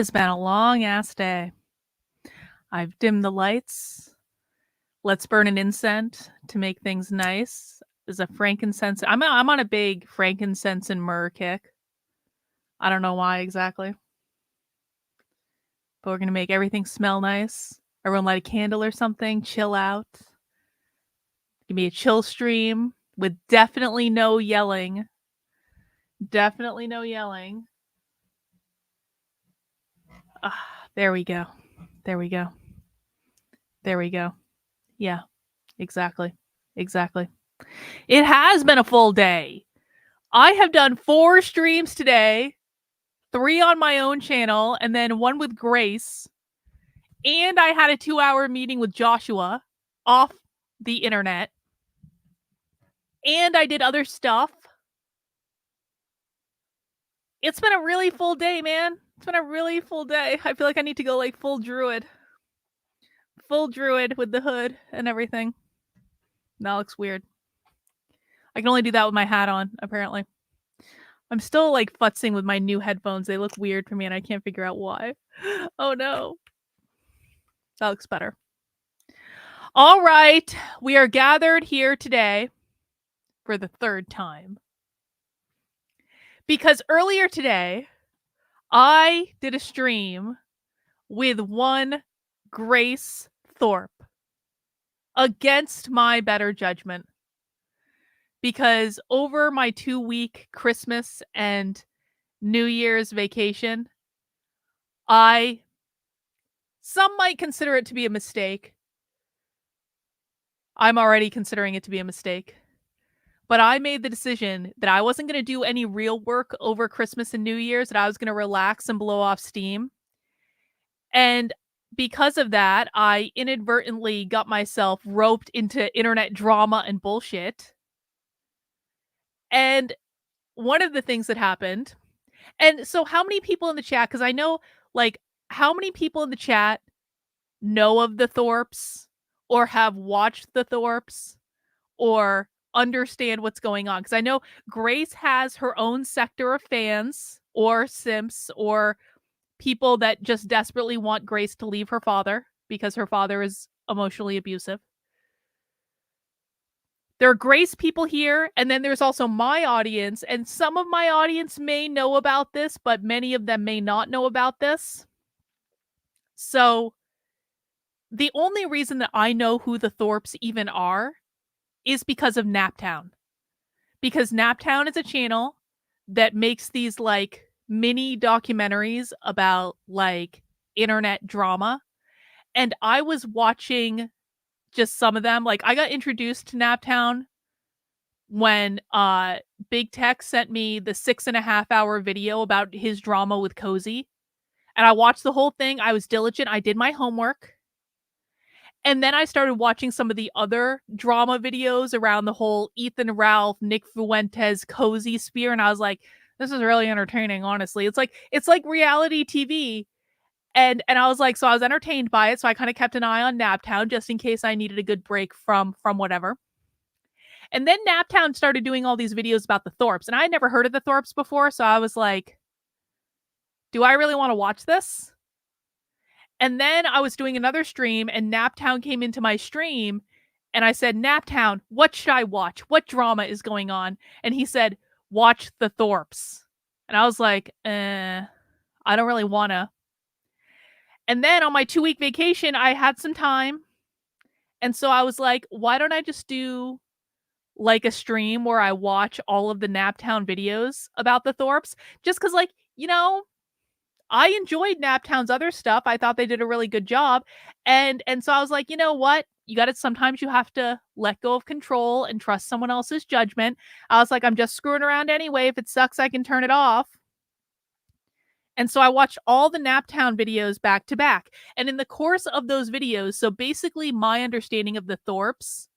has been a long ass day. I've dimmed the lights. Let's burn an incense to make things nice. There's a frankincense. I'm on a big frankincense and myrrh kick. I don't know why exactly. But we're going to make everything smell nice. Everyone light a candle or something. Chill out. Give me a chill stream with definitely no yelling. Definitely no yelling. There we go. There we go. There we go. Yeah, exactly. Exactly. It has been a full day. I have done 4 streams today, 3 on my own channel, and then 1 with Grace. And I had a 2-hour meeting with Joshua off the internet. And I did other stuff. It's been a really full day, man. It's been a really full day. I feel like I need to go like full druid. Full druid with the hood and everything. That looks weird. I can only do that with my hat on, apparently. I'm still like futzing with my new headphones. They look weird for me and I can't figure out why. Oh no. That looks better. All right. We are gathered here today for the 3rd time. Because earlier today, I did a stream with one Grace Thorp against my better judgment. Because over my 2-week Christmas and New Year's vacation, some might consider it to be a mistake. I'm already considering it to be a mistake. But I made the decision that I wasn't going to do any real work over Christmas and New Year's, that I was going to relax and blow off steam. And because of that, I inadvertently got myself roped into internet drama and bullshit. And one of the things that happened, and so how many people in the chat, because I know, like, how many people in the chat know of the Thorps or have watched the Thorps or understand what's going on? Because I know Grace has her own sector of fans or simps or people that just desperately want Grace to leave her father because her father is emotionally abusive. There are Grace people here, and then there's also my audience, and some of my audience may know about this, but many of them may not know about this. So the only reason that I know who the Thorps even are is because of Naptown. Because Naptown is a channel that makes these like mini documentaries about like internet drama. And I was watching just some of them. Like I got introduced to Naptown when Big Tech sent me the 6.5-hour video about his drama with Cozy. And I watched the whole thing. I was diligent. I did my homework. And then I started watching some of the other drama videos around the whole Ethan Ralph, Nick Fuentes, Cozy spear. And I was like, this is really entertaining, honestly. It's like reality TV. And I was like, so I was entertained by it. So I kind of kept an eye on Naptown just in case I needed a good break from whatever. And then Naptown started doing all these videos about the Thorps. And I had never heard of the Thorps before. So I was like, do I really want to watch this? And then I was doing another stream and Naptown came into my stream and I said, Naptown, what should I watch? What drama is going on? And he said, watch the Thorps. And I was like, I don't really want to. And then on my 2-week vacation, I had some time. And so I was like, why don't I just do like a stream where I watch all of the Naptown videos about the Thorps? Just because, like, you know, I enjoyed Naptown's other stuff. I thought they did a really good job. And so I was like, you know what? Sometimes you have to let go of control and trust someone else's judgment. I was like, I'm just screwing around anyway. If it sucks, I can turn it off. And so I watched all the Naptown videos back to back. And in the course of those videos, so basically my understanding of the Thorps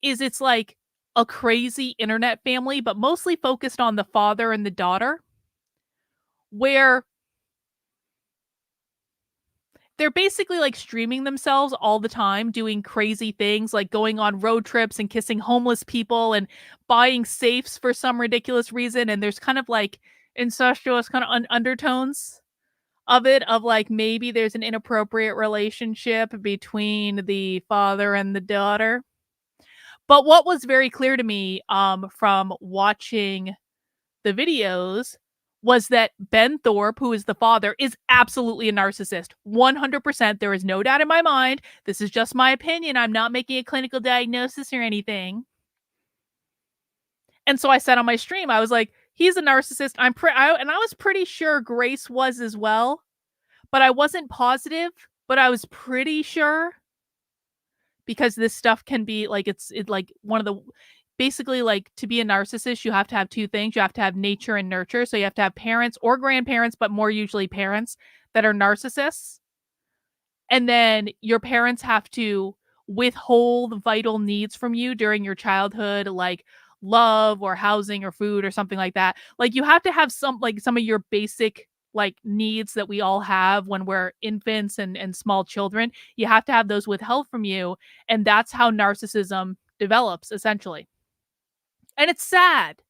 is it's like a crazy internet family, but mostly focused on the father and the daughter, where they're basically like streaming themselves all the time, doing crazy things like going on road trips and kissing homeless people and buying safes for some ridiculous reason. And there's kind of like incestuous kind of undertones of it, of like maybe there's an inappropriate relationship between the father and the daughter. But what was very clear to me, from watching the videos was that Ben Thorp, who is the father, is absolutely a narcissist. 100%. There is no doubt in my mind. This is just my opinion. I'm not making a clinical diagnosis or anything. And so I said on my stream, I was like, he's a narcissist. And I was pretty sure Grace was as well, but I wasn't positive, but I was pretty sure because this stuff can be like it's like one of the basically like to be a narcissist you have to have two things. You have to have nature and nurture, so you have to have parents or grandparents, but more usually parents that are narcissists, and then your parents have to withhold vital needs from you during your childhood, like love or housing or food or something like that. Like you have to have some of your basic like needs that we all have when we're infants and small children. You have to have those withheld from you, and that's how narcissism develops essentially. And it's sad.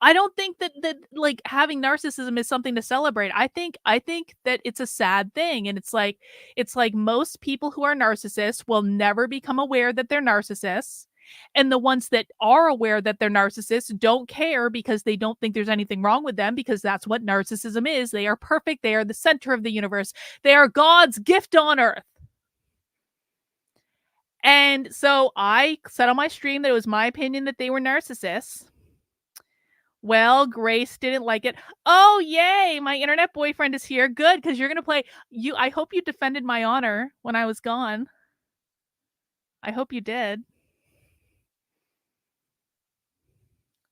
I don't think that like having narcissism is something to celebrate. I think that it's a sad thing, and it's like most people who are narcissists will never become aware that they're narcissists. And the ones that are aware that they're narcissists don't care because they don't think there's anything wrong with them, because that's what narcissism is. They are perfect. They are the center of the universe. They are God's gift on earth. And so I said on my stream that it was my opinion that they were narcissists. Well, Grace didn't like it. Oh, yay! My internet boyfriend is here. Good, because you're gonna play. I hope you defended my honor when I was gone. I hope you did.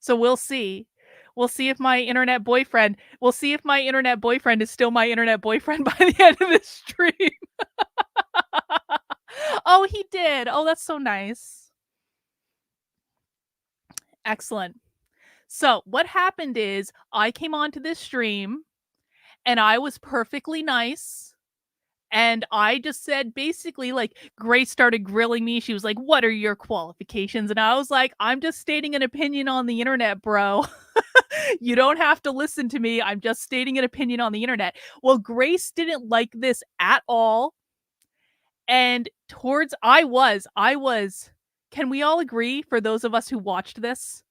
So we'll see. We'll see if my internet boyfriend. We'll see if my internet boyfriend is still my internet boyfriend by the end of this stream. Oh, he did. Oh, that's so nice. Excellent. So what happened is I came onto this stream and I was perfectly nice. And I just said basically, like, Grace started grilling me. She was like, "What are your qualifications?" And I was like, "I'm just stating an opinion on the internet, bro. You don't have to listen to me. I'm just stating an opinion on the internet." Well, Grace didn't like this at all. And towards I was can we all agree, for those of us who watched this,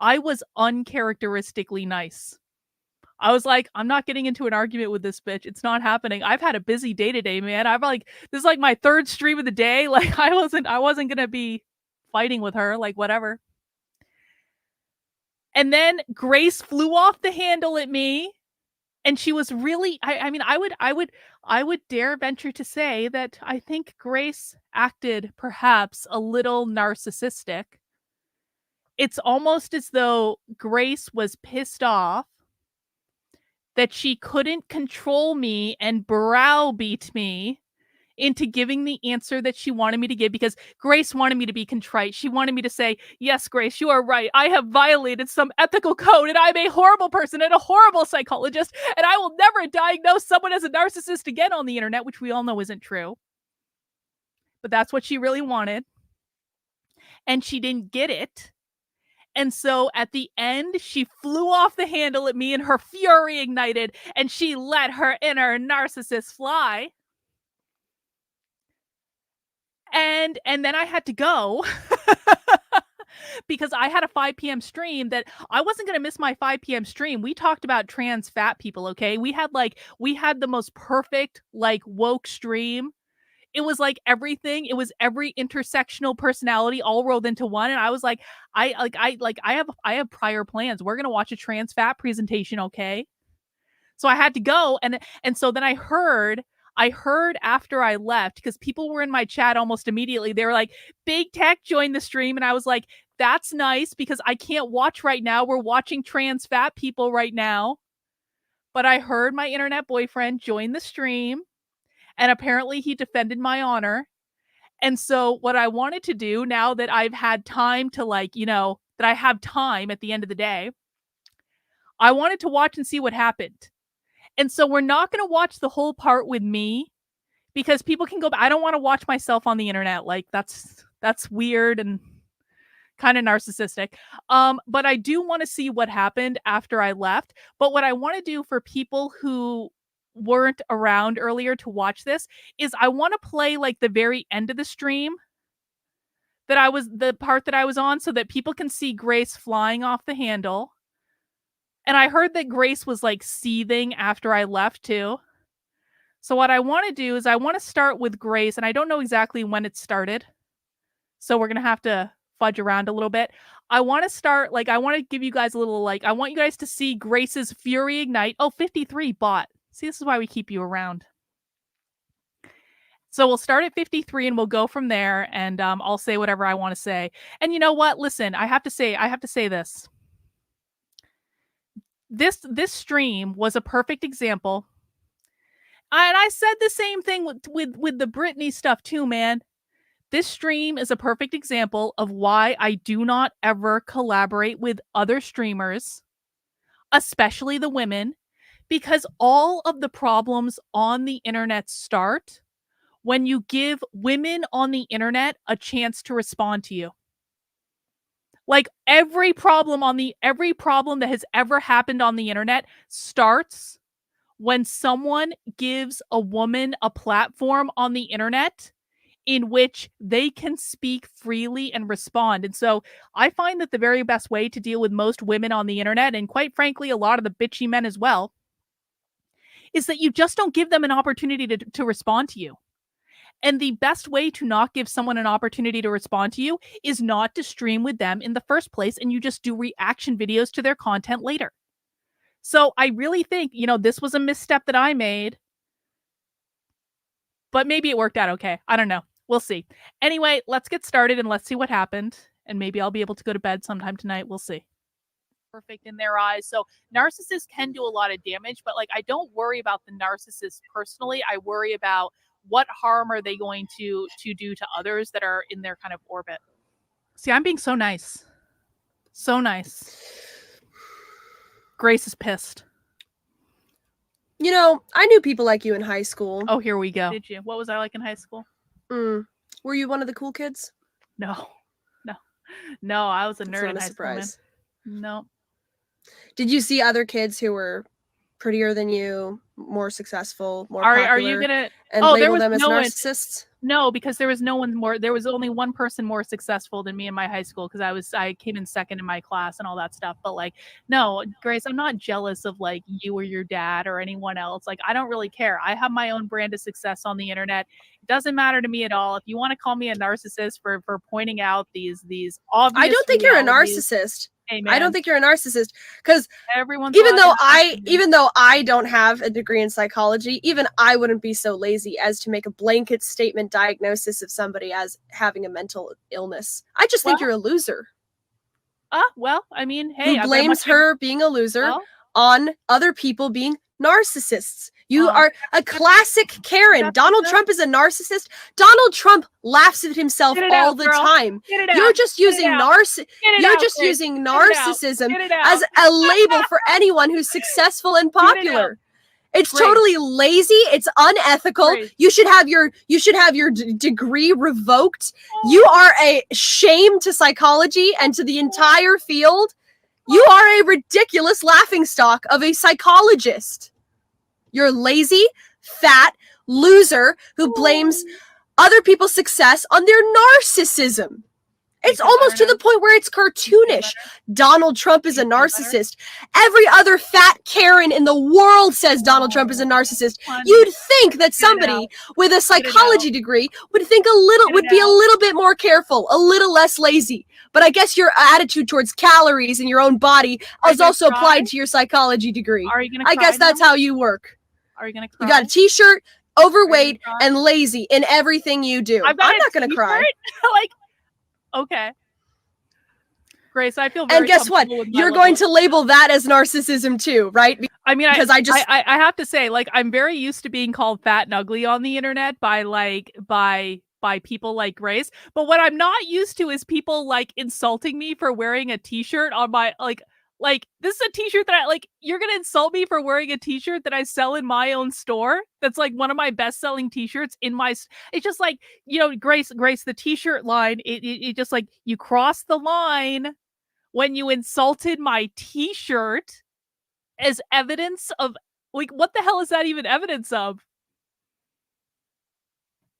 I was uncharacteristically nice. I was like, "I'm not getting into an argument with this bitch. It's not happening. I've had a busy day today, man. I've like this is like my third stream of the day. Like I wasn't gonna be fighting with her, like whatever." And then Grace flew off the handle at me, and she was really I mean, I would dare venture to say that I think Grace acted perhaps a little narcissistic. It's almost as though Grace was pissed off that she couldn't control me and browbeat me into giving the answer that she wanted me to give, because Grace wanted me to be contrite. She wanted me to say, "Yes, Grace, you are right. I have violated some ethical code and I'm a horrible person and a horrible psychologist, and I will never diagnose someone as a narcissist again on the internet," which we all know isn't true. But that's what she really wanted. And she didn't get it. And so at the end, she flew off the handle at me and her fury ignited and she let her inner narcissist fly. And then I had to go because I had a 5 p.m. stream that I wasn't going to miss my 5 p.m. stream. We talked about trans fat people, okay? We had the most perfect like woke stream. It was like everything. It was every intersectional personality all rolled into one. And I was like, I have prior plans. We're gonna watch a trans fat presentation, okay? So I had to go, and so then I heard after I left, because people were in my chat almost immediately. They were like, "Big Tech joined the stream," and I was like, "That's nice because I can't watch right now. We're watching trans fat people right now." But I heard my internet boyfriend join the stream, and apparently he defended my honor. And so what I wanted to do, now that I've had time to like, that I have time at the end of the day, I wanted to watch and see what happened. And so we're not going to watch the whole part with me because people can go back. I don't want to watch myself on the internet. Like that's weird and kind of narcissistic. But I do want to see what happened after I left. But what I want to do for people who weren't around earlier to watch this, is I want to play like the very end of the stream the part that I was on, so that people can see Grace flying off the handle. And I heard that Grace was like seething after I left too. So what I want to do is I want to start with Grace, and I don't know exactly when it started. So we're going to have to fudge around a little bit. I want to start, like, I want to give you guys a little, like, I want you guys to see Grace's Fury Ignite. Oh, 53 bot. See, this is why we keep you around. So we'll start at 53 and we'll go from there, and I'll say whatever I want to say. And you know what? Listen, I have to say this. This stream was a perfect example. And I said the same thing with the Britney stuff too, man. This stream is a perfect example of why I do not ever collaborate with other streamers, especially the women, because all of the problems on the internet start when you give women on the internet a chance to respond to you. Like every problem that has ever happened on the internet starts when someone gives a woman a platform on the internet in which they can speak freely and respond. And so I find that the very best way to deal with most women on the internet, and quite frankly, a lot of the bitchy men as well, is that you just don't give them an opportunity to respond to you. And the best way to not give someone an opportunity to respond to you is not to stream with them in the first place, and you just do reaction videos to their content later. So I really think, this was a misstep that I made, but maybe it worked out okay. I don't know. We'll see. Anyway, let's get started and let's see what happened. And maybe I'll be able to go to bed sometime tonight. We'll see. Perfect in their eyes. So narcissists can do a lot of damage, but like I don't worry about the narcissist personally. I worry about what harm are they going to do to others that are in their kind of orbit. See, I'm being so nice. So nice. Grace is pissed. I knew people like you in high school. Oh, here we go. Did you? What was I like in high school? Were you one of the cool kids? No, I was a nerd in high surprise. School. No. Did you see other kids who were prettier than you, more successful, more popular? Are you gonna label them as narcissists? No, because there was only one person more successful than me in my high school, because I came in second in my class and all that stuff. But like, no, Grace, I'm not jealous of like you or your dad or anyone else. Like, I don't really care. I have my own brand of success on the internet. It doesn't matter to me at all. If you want to call me a narcissist for pointing out these obvious, I don't think you're a narcissist. Hey, I don't think you're a narcissist, because everyone's even though I don't have a degree in psychology, even I wouldn't be so lazy as to make a blanket statement diagnosis of somebody as having a mental illness. I just think you're a loser. Well, I mean, hey, who blames her being a loser on other people being narcissists. You are a classic Karen. Donald Trump is a narcissist. Donald Trump laughs at himself all the time. You're just using narcissism as a label for anyone who's successful and popular. It's totally lazy. It's unethical. You should have your degree revoked. You are a shame to psychology and to the entire field. You are a ridiculous laughingstock of a psychologist. You're a lazy, fat loser who blames other people's success on their narcissism. It's almost to the point where it's cartoonish. Donald Trump is a narcissist. Every other fat Karen in the world says Donald Trump is a narcissist. You'd think that somebody with a psychology degree would be a little bit more careful, a little less lazy. But I guess your attitude towards calories in your own body is also applied to your psychology degree. Are you gonna cry? I guess that's how you work. Are you gonna cry? You got a t-shirt, overweight, and lazy in everything you do. I'm not gonna cry. Like, okay. Grace, I feel very And guess what? You're going to label that as narcissism too, right? I mean, I have to say, like, I'm very used to being called fat and ugly on the internet by people like Grace. But what I'm not used to is people like insulting me for wearing a t-shirt on my like this is a t-shirt that you're gonna insult me for wearing a t-shirt that I sell in my own store. That's like one of my best-selling t-shirts in my. It's just like, Grace, the t-shirt line. It just like you crossed the line when you insulted my t-shirt as evidence of Like, what the hell is that even evidence of?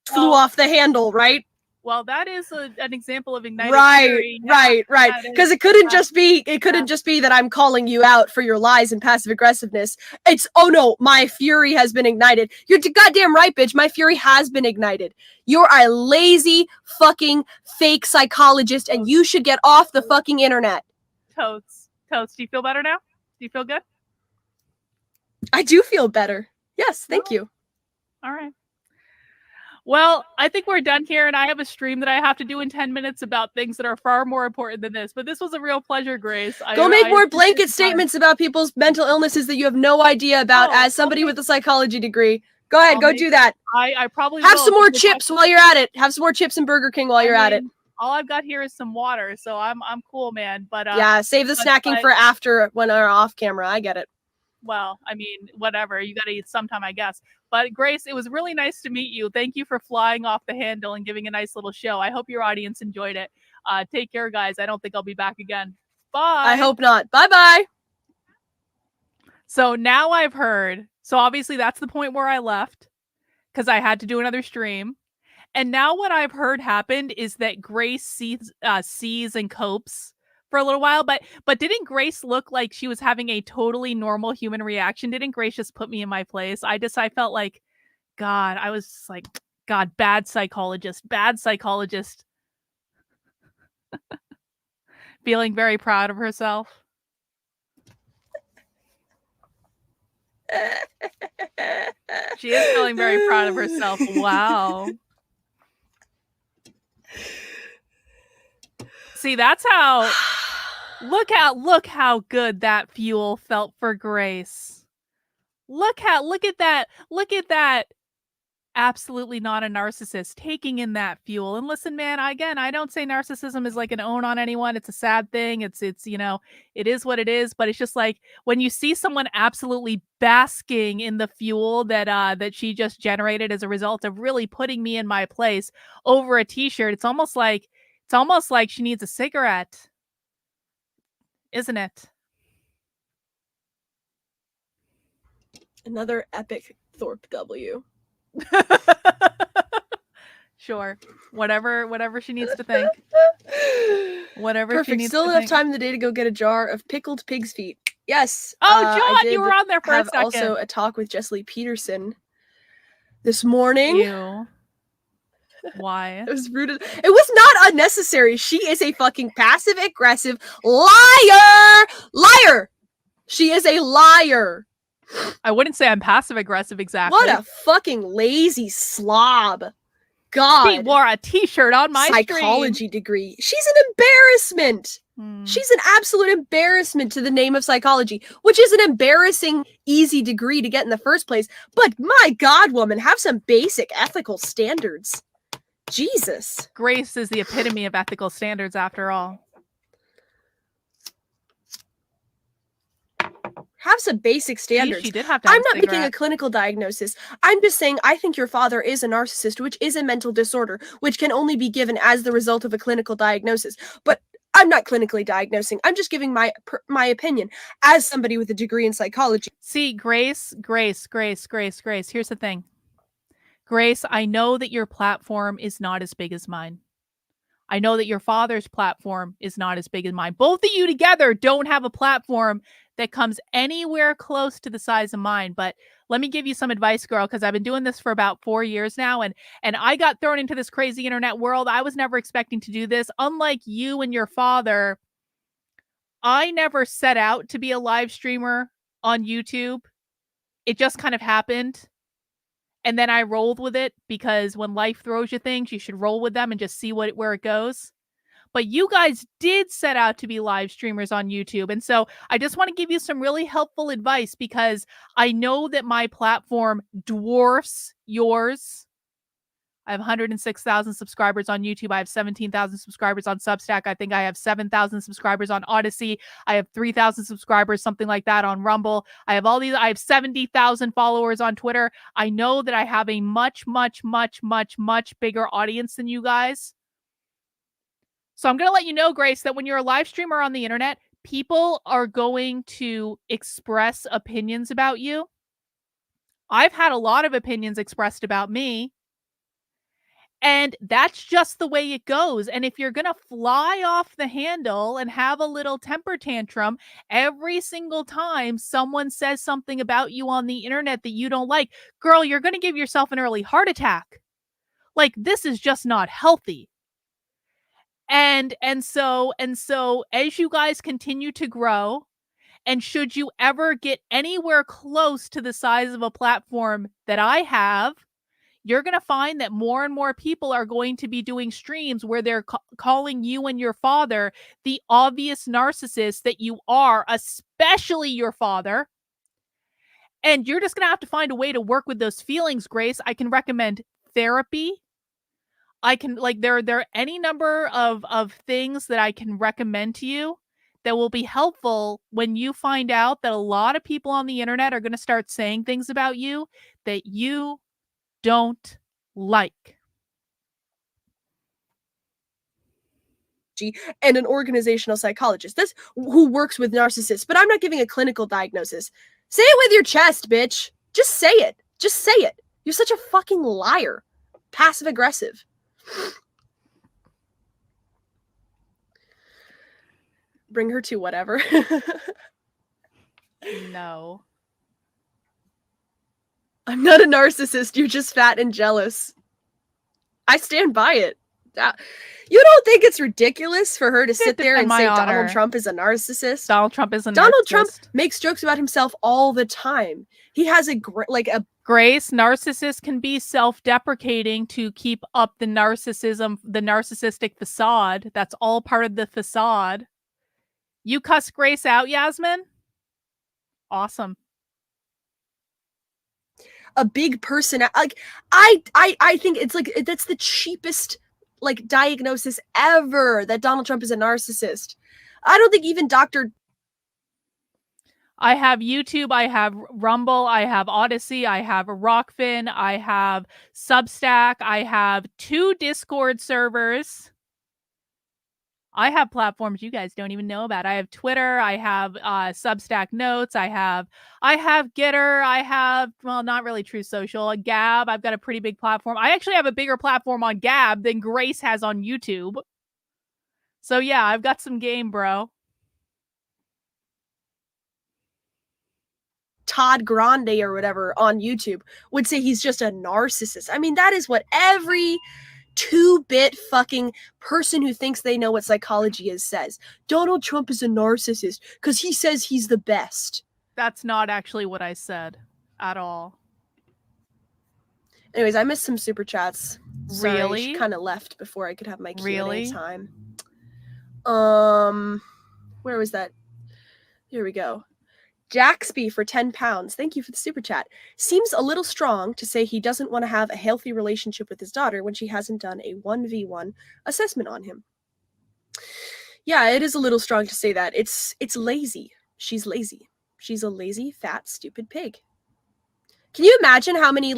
Flew off the handle, right? Well, that is an example of ignited fury. Right. Because it couldn't just be that I'm calling you out for your lies and passive aggressiveness. It's, oh no, my fury has been ignited. You're goddamn right, bitch. My fury has been ignited. You're a lazy fucking fake psychologist, and you should get off the fucking internet. Totes, do you feel better now? Do you feel good? I do feel better. Yes, thank you. All right. Well, I think we're done here, and I have a stream that I have to do in 10 minutes about things that are far more important than this. But this was a real pleasure, Grace. Go make more blanket statements about people's mental illnesses that you have no idea about as somebody with a psychology degree. Go ahead, go do that. I probably have some more chips while you're at it. Have some more chips and Burger King while you're at it. All I've got here is some water, so I'm cool, man. But yeah, save the snacking for after when we're off camera. I get it. Well, I mean, whatever. You got to eat sometime, I guess. But Grace, it was really nice to meet you. Thank you for flying off the handle and giving a nice little show. I hope your audience enjoyed it. Take care, guys. I don't think I'll be back again. Bye. I hope not. Bye-bye. So now I've heard. So obviously that's the point where I left because I had to do another stream. And now what I've heard happened is that Grace sees and copes for a little while, but didn't Grace look like she was having a totally normal human reaction? Didn't Grace just put me in my place? I felt like, God, I was just like, God, bad psychologist. Feeling very proud of herself. She is feeling very proud of herself. Wow. See, that's how look how good that fuel felt for Grace. Look at that absolutely not a narcissist taking in that fuel. And listen, man, I don't say narcissism is like an own on anyone. It's a sad thing. It's it is what it is, but it's just like when you see someone absolutely basking in the fuel that she just generated as a result of really putting me in my place over a t-shirt, it's almost like she needs a cigarette. Isn't it? Another epic Thorp W. Sure. Whatever she needs to think. Whatever Perfect. she needs Still to enough think. time in the day to go get a jar of pickled pig's feet. Yes. Oh, John, you were on there for a second. Also a talk with Jessie Peterson this morning. Ew. Why? It was rooted. It was not unnecessary. She is a fucking passive aggressive liar. She is a liar. I wouldn't say I'm passive aggressive exactly. What a fucking lazy slob. God. She wore a t-shirt on my psychology stream. Degree. She's an embarrassment. She's an absolute embarrassment to the name of psychology, which is an embarrassing, easy degree to get in the first place. But my God, woman, have some basic ethical standards. Jesus. Grace is the epitome of ethical standards after all. Have some basic standards. She did have to have I'm not making a clinical diagnosis. I'm just saying I think your father is a narcissist, which is a mental disorder, which can only be given as the result of a clinical diagnosis. But I'm not clinically diagnosing. I'm just giving my opinion as somebody with a degree in psychology. See, Grace. Here's the thing. Grace, I know that your platform is not as big as mine. I know that your father's platform is not as big as mine. Both of you together don't have a platform that comes anywhere close to the size of mine. But let me give you some advice, girl, because I've been doing this for about 4 years now. And I got thrown into this crazy internet world. I was never expecting to do this. Unlike you and your father, I never set out to be a live streamer on YouTube. It just kind of happened. And then I rolled with it because when life throws you things, you should roll with them and just see where it goes. But you guys did set out to be live streamers on YouTube. And so I just want to give you some really helpful advice because I know that my platform dwarfs yours. I have 106,000 subscribers on YouTube. I have 17,000 subscribers on Substack. I think I have 7,000 subscribers on Odyssey. I have 3,000 subscribers, something like that, on Rumble. I have 70,000 followers on Twitter. I know that I have a much, much, much, much, much bigger audience than you guys. So I'm going to let you know, Grace, that when you're a live streamer on the internet, people are going to express opinions about you. I've had a lot of opinions expressed about me. And that's just the way it goes. And if you're going to fly off the handle and have a little temper tantrum every single time someone says something about you on the internet that you don't like, girl, you're going to give yourself an early heart attack. Like, this is just not healthy. And so as you guys continue to grow, and should you ever get anywhere close to the size of a platform that I have, you're going to find that more and more people are going to be doing streams where they're calling you and your father the obvious narcissist that you are, especially your father. And you're just going to have to find a way to work with those feelings, Grace. I can recommend therapy. I can, like, there are any number of things that I can recommend to you that will be helpful when you find out that a lot of people on the internet are going to start saying things about you that you don't like. And an organizational psychologist that's who works with narcissists, but I'm not giving a clinical diagnosis. Say it with your chest, bitch. Just say it. Just say it. You're such a fucking liar. Passive aggressive. Bring her to whatever. No. I'm not a narcissist. You're just fat and jealous. I stand by it. You don't think it's ridiculous for her to sit there and say Donald Trump is a narcissist? Donald Trump is a narcissist. Donald Trump makes jokes about himself all the time. He has a Grace, narcissists can be self-deprecating to keep up the narcissism, the narcissistic facade. That's all part of the facade. You cuss Grace out, Yasmin? Awesome. A big person, like I think it's like that's the cheapest like diagnosis ever, that Donald Trump is a narcissist. I don't think even Dr. I have YouTube, I have Rumble, I have Odyssey, I have Rockfin, I have Substack, I have 2 Discord servers. I have platforms you guys don't even know about. I have Twitter, I have Substack Notes, I have Getter, I have, well, not really True Social, Gab. I've got a pretty big platform. I actually have a bigger platform on Gab than Grace has on YouTube. So yeah, I've got some game, bro. Todd Grande or whatever on YouTube would say he's just a narcissist. I mean, that is what every 2-bit fucking person who thinks they know what psychology is says. Donald Trump is a narcissist because he says he's the best. That's not actually what I said at all. Anyways, I missed some super chats. Sorry, really? She kind of left before I could have my Q&A really? time. Where was that? Here we go. Jaxby for 10 pounds. Thank you for the super chat. Seems a little strong to say he doesn't want to have a healthy relationship with his daughter when she hasn't done a 1v1 assessment on him. Yeah, it is a little strong to say that. It's lazy. She's lazy. She's a lazy, fat, stupid pig. Can you imagine how many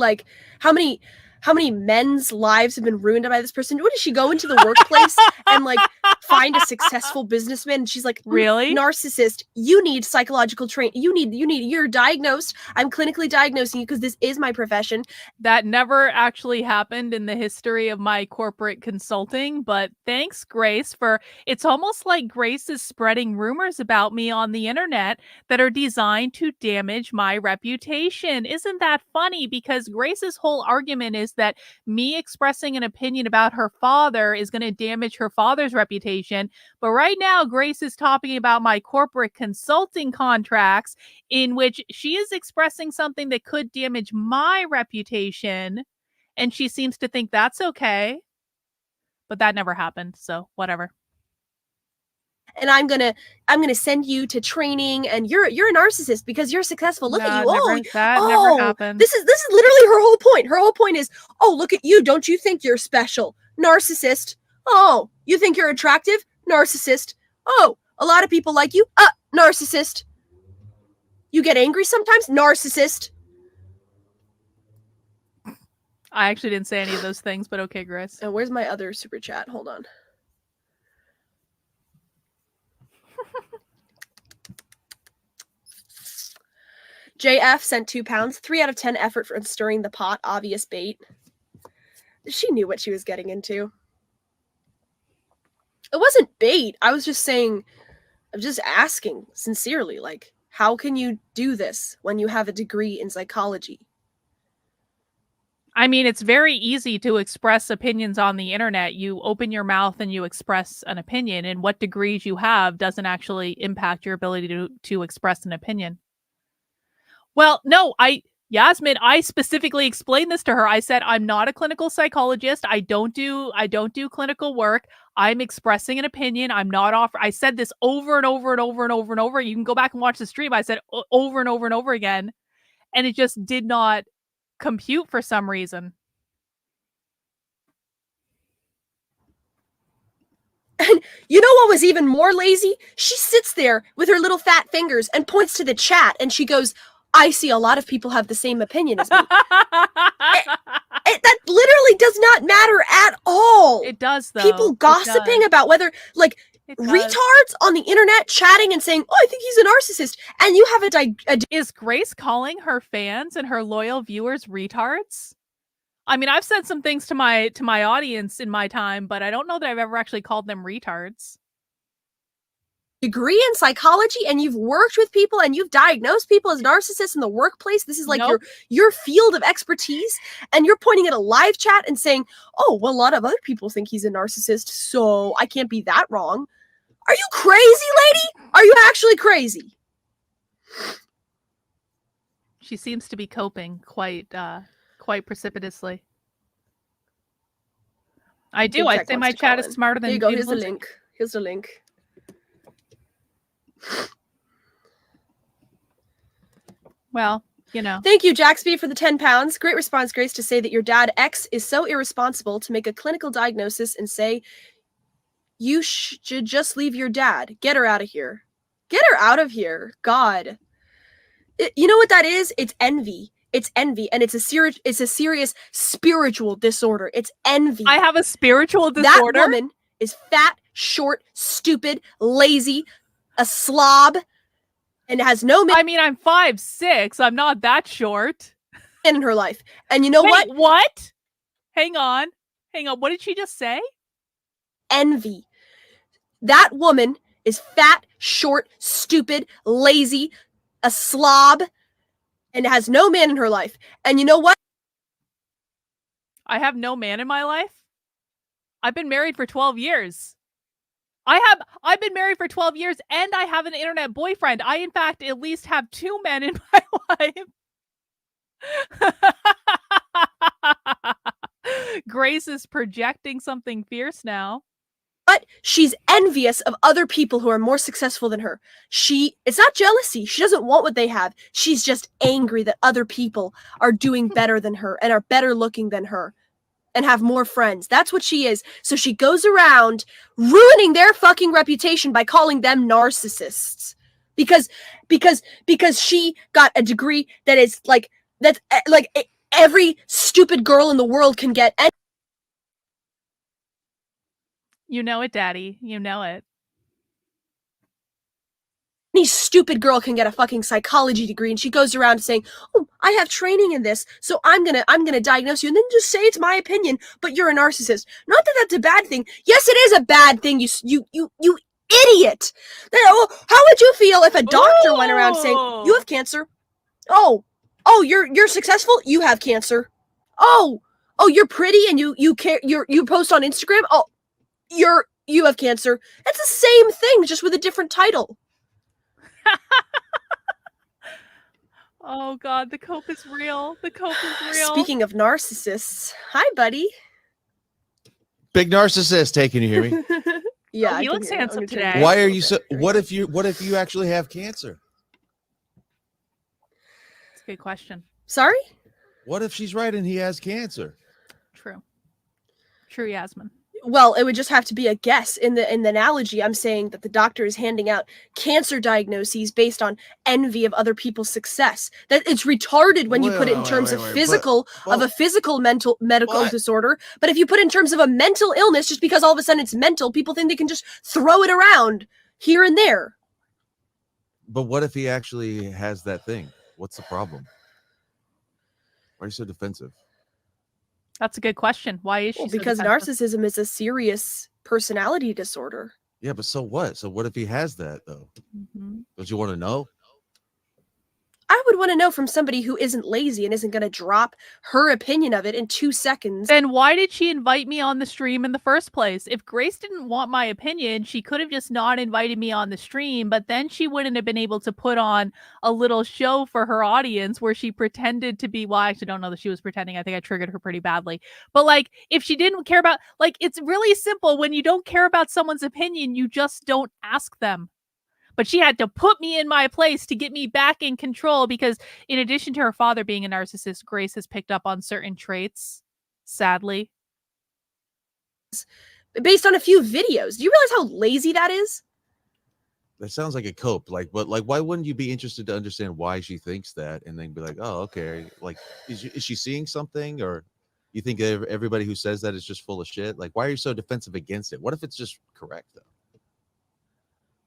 men's lives have been ruined by this person? What does she go into the workplace and like find a successful businessman? And she's like, really? Narcissist, you need psychological training. You're diagnosed. I'm clinically diagnosing you because this is my profession. That never actually happened in the history of my corporate consulting, but thanks, Grace, for it's almost like Grace is spreading rumors about me on the internet that are designed to damage my reputation. Isn't that funny? Because Grace's whole argument is that me expressing an opinion about her father is going to damage her father's reputation. But right now, Grace is talking about my corporate consulting contracts in which she is expressing something that could damage my reputation. And she seems to think that's okay. But that never happened. So whatever. And I'm gonna send you to training, and you're a narcissist because you're successful. Look at you. Never happened. This is literally her whole point. Her whole point is, oh, look at you. Don't you think you're special? Narcissist. Oh, you think you're attractive? Narcissist. Oh, a lot of people like you? Narcissist. You get angry sometimes? Narcissist. I actually didn't say any of those things, but okay, Grace. And where's my other super chat? Hold on. JF sent £2. 3 out of 10 effort for stirring the pot. Obvious bait. She knew what she was getting into. It wasn't bait. I was just saying, I'm just asking sincerely, like, how can you do this when you have a degree in psychology? I mean, it's very easy to express opinions on the internet. You open your mouth and you express an opinion, and what degrees you have doesn't actually impact your ability to express an opinion. Well, no, Yasmin, I specifically explained this to her. I said, I'm not a clinical psychologist. I don't do clinical work. I'm expressing an opinion. I'm not I said this over and over and over and over and over. You can go back and watch the stream. I said over and over and over again. And it just did not compute for some reason. And you know what was even more lazy? She sits there with her little fat fingers and points to the chat and she goes, I see a lot of people have the same opinion as me. That literally does not matter at all. It does, though. People gossiping about whether, like, retards on the internet chatting and saying, oh, I think he's a narcissist. And you have Is Grace calling her fans and her loyal viewers retards? I mean, I've said some things to my audience in my time, but I don't know that I've ever actually called them retards. Degree in psychology and you've worked with people and you've diagnosed people as narcissists in the workplace. This is like your field of expertise, and you're pointing at a live chat and saying, oh, well, a lot of other people think he's a narcissist, so I can't be that wrong. Are you crazy, lady? Are you actually crazy? She seems to be coping quite precipitously. I do. I say my chat is smarter than. Here you go. Here's the link. Here's the link. Well, you know. Thank you, Jaxby, for the £10. Great response, Grace, to say that your dad X is so irresponsible to make a clinical diagnosis and say you should just leave your dad. Get her out of here. Get her out of here. God. You know what that is? It's envy. It's envy, and it's a serious spiritual disorder. It's envy. I have a spiritual disorder. That woman is fat, short, stupid, lazy, a slob, and has no man. I mean, I'm 5'6". I'm not that short. In her life. And you know what? What? Hang on. What did she just say? Envy. That woman is fat, short, stupid, lazy, a slob, and has no man in her life. And you know what? I have no man in my life? I've been married for 12 years. I've been married for 12 years and I have an internet boyfriend. I, in fact, at least have 2 men in my life. Grace is projecting something fierce now. But she's envious of other people who are more successful than her. It's not jealousy. She doesn't want what they have. She's just angry that other people are doing better than her and are better looking than her and have more friends. That's what she is. So she goes around ruining their fucking reputation by calling them narcissists. Because she got a degree that's like every stupid girl in the world can get. You know it, Daddy. You know it. Any stupid girl can get a fucking psychology degree, and she goes around saying, "Oh, I have training in this, so I'm gonna diagnose you, and then just say it's my opinion, but you're a narcissist." Not that that's a bad thing. Yes, it is a bad thing. You idiot. How would you feel if a doctor went around saying, "You have cancer"? Oh, you're successful. You have cancer. Oh, you're pretty and you post on Instagram. Oh, you have cancer. That's the same thing, just with a different title. Oh God, the cope is real. The cope is real. Speaking of narcissists, hi, buddy. Big narcissist. Hey, can you hear me? Yeah, he looks handsome today. Why are you so? What if you actually have cancer? That's a good question. Sorry? What if she's right and he has cancer? True, Yasmin. Well, it would just have to be a guess. In the analogy, I'm saying that the doctor is handing out cancer diagnoses based on envy of other people's success. That it's retarded when you put it in terms of physical, of a physical medical disorder. But if you put it in terms of a mental illness, just because all of a sudden it's mental, people think they can just throw it around here and there. But what if he actually has that thing? What's the problem? Why are you so defensive? That's a good question. Why is she so because defensive? narcissism is a serious personality disorder. Yeah, but so what? So what if he has that though? Mhm. Don't you want to know? I would want to know from somebody who isn't lazy and isn't going to drop her opinion of it in 2 seconds. Then why did she invite me on the stream in the first place? If Grace didn't want my opinion, she could have just not invited me on the stream, but then she wouldn't have been able to put on a little show for her audience where she pretended to be, well, I actually don't know that she was pretending. I think I triggered her pretty badly. But like, if she didn't care about, like, it's really simple. When you don't care about someone's opinion, you just don't ask them. But she had to put me in my place to get me back in control because in addition to her father being a narcissist, Grace has picked up on certain traits, sadly. Based on a few videos. Do you realize how lazy that is? That sounds like a cope. Like, but like, why wouldn't you be interested to understand why she thinks that, and then be like, oh, okay. Like, is she seeing something, or you think everybody who says that is just full of shit? Like, why are you so defensive against it? What if it's just correct though?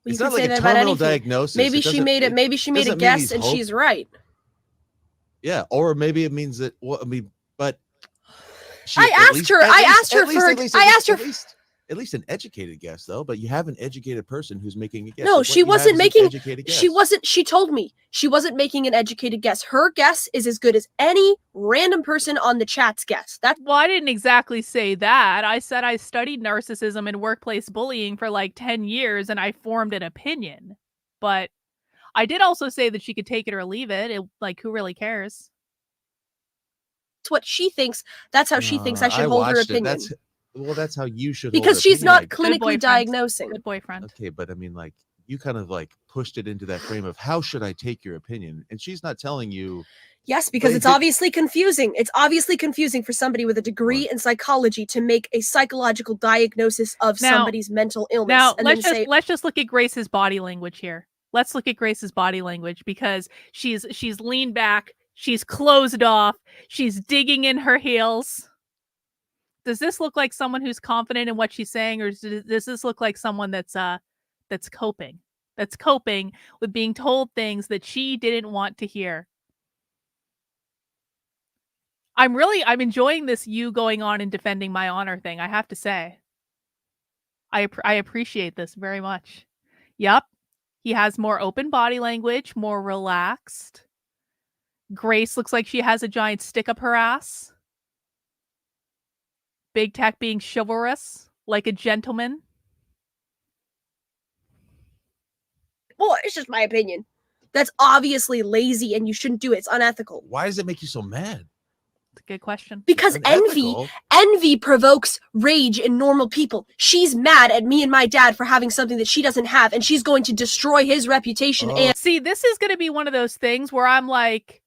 Well, It's you not could like say a that about terminal anything. diagnosis. Maybe she made it. Maybe she made a doesn't mean guess he's and hope- she's right. Yeah, or maybe it means that. Well, I mean, but I asked her at least an educated guess though. But you have an educated person who's making a guess. No, So she what you have wasn't is an making. educated guess. She told me she wasn't making an educated guess. Her guess is as good as any random person on the chat's guess. Well, I didn't exactly say that. I said I studied narcissism and workplace bullying for like 10 years and I formed an opinion. But I did also say that she could take it or leave it. Like, who really cares? That's what she thinks. That's how she thinks I should hold her opinion. That's how you should. Because hold her she's not opinion, clinically diagnosing. Good boyfriend. Okay, but I mean, like, you kind of like pushed it into that frame of how should I take your opinion, and she's not telling you. Yes, because it's obviously confusing. It's obviously confusing for somebody with a degree in psychology to make a psychological diagnosis of somebody's mental illness. Now, and let's just look at Grace's body language here. Let's look at Grace's body language because she's leaned back, she's closed off, she's digging in her heels. Does this look like someone who's confident in what she's saying, or does this look like someone that's coping? That's coping with being told things that she didn't want to hear. I'm enjoying this you going on and defending my honor thing, I have to say. I appreciate this very much. Yep. He has more open body language, more relaxed. Grace looks like she has a giant stick up her ass. Big Tech being chivalrous, like a gentleman. Well, it's just my opinion. That's obviously lazy and you shouldn't do it. It's unethical. Why does it make you so mad? That's a good question. Because envy provokes rage in normal people. She's mad at me and my dad for having something that she doesn't have, and she's going to destroy his reputation. And see, this is going to be one of those things where I'm like,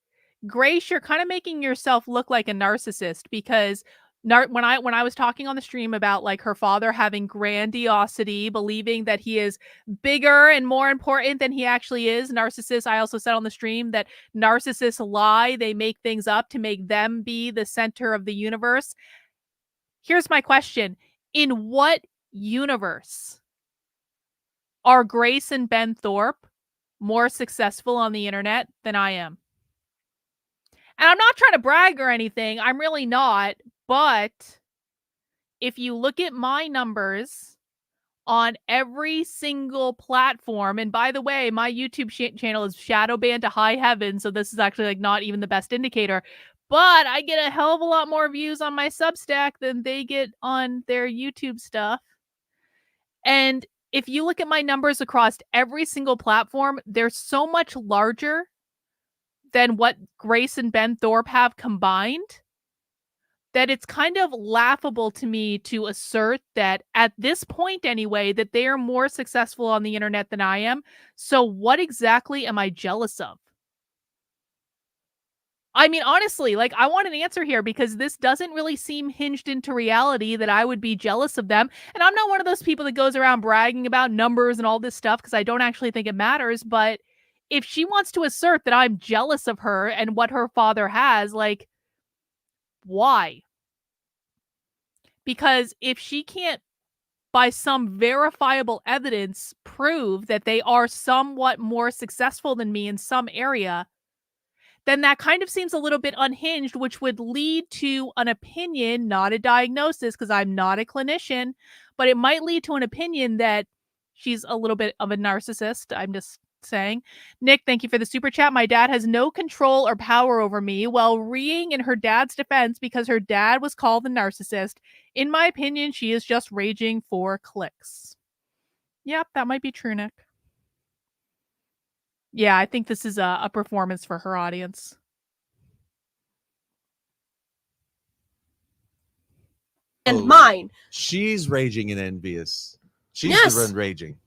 Grace, you're kind of making yourself look like a narcissist because when I was talking on the stream about like her father having grandiosity, believing that he is bigger and more important than he actually is, narcissists, I also said on the stream that narcissists lie, they make things up to make them be the center of the universe. Here's my question. In what universe are Grace and Ben Thorp more successful on the internet than I am? And I'm not trying to brag or anything. I'm really not. But if you look at my numbers on every single platform, and by the way, my YouTube channel is shadow banned to high heaven, so this is actually like not even the best indicator, but I get a hell of a lot more views on my Substack than they get on their YouTube stuff. And if you look at my numbers across every single platform, they're so much larger than what Grace and Ben Thorp have combined that it's kind of laughable to me to assert that at this point anyway, that they are more successful on the internet than I am. So what exactly am I jealous of? I mean, honestly, like I want an answer here because this doesn't really seem hinged into reality that I would be jealous of them. And I'm not one of those people that goes around bragging about numbers and all this stuff because I don't actually think it matters. But if she wants to assert that I'm jealous of her and what her father has, like, why? Because if she can't, by some verifiable evidence, prove that they are somewhat more successful than me in some area, then that kind of seems a little bit unhinged, which would lead to an opinion, not a diagnosis, because I'm not a clinician, but it might lead to an opinion that she's a little bit of a narcissist. I'm just saying. Nick, thank you for the super chat. My dad has no control or power over me, while reeing in her dad's defense because her dad was called a narcissist. In my opinion, she is just raging for clicks. Yep, that might be true, Nick. Yeah, I think this is a performance for her audience. And mine. She's raging and envious. She's Yes. the one raging.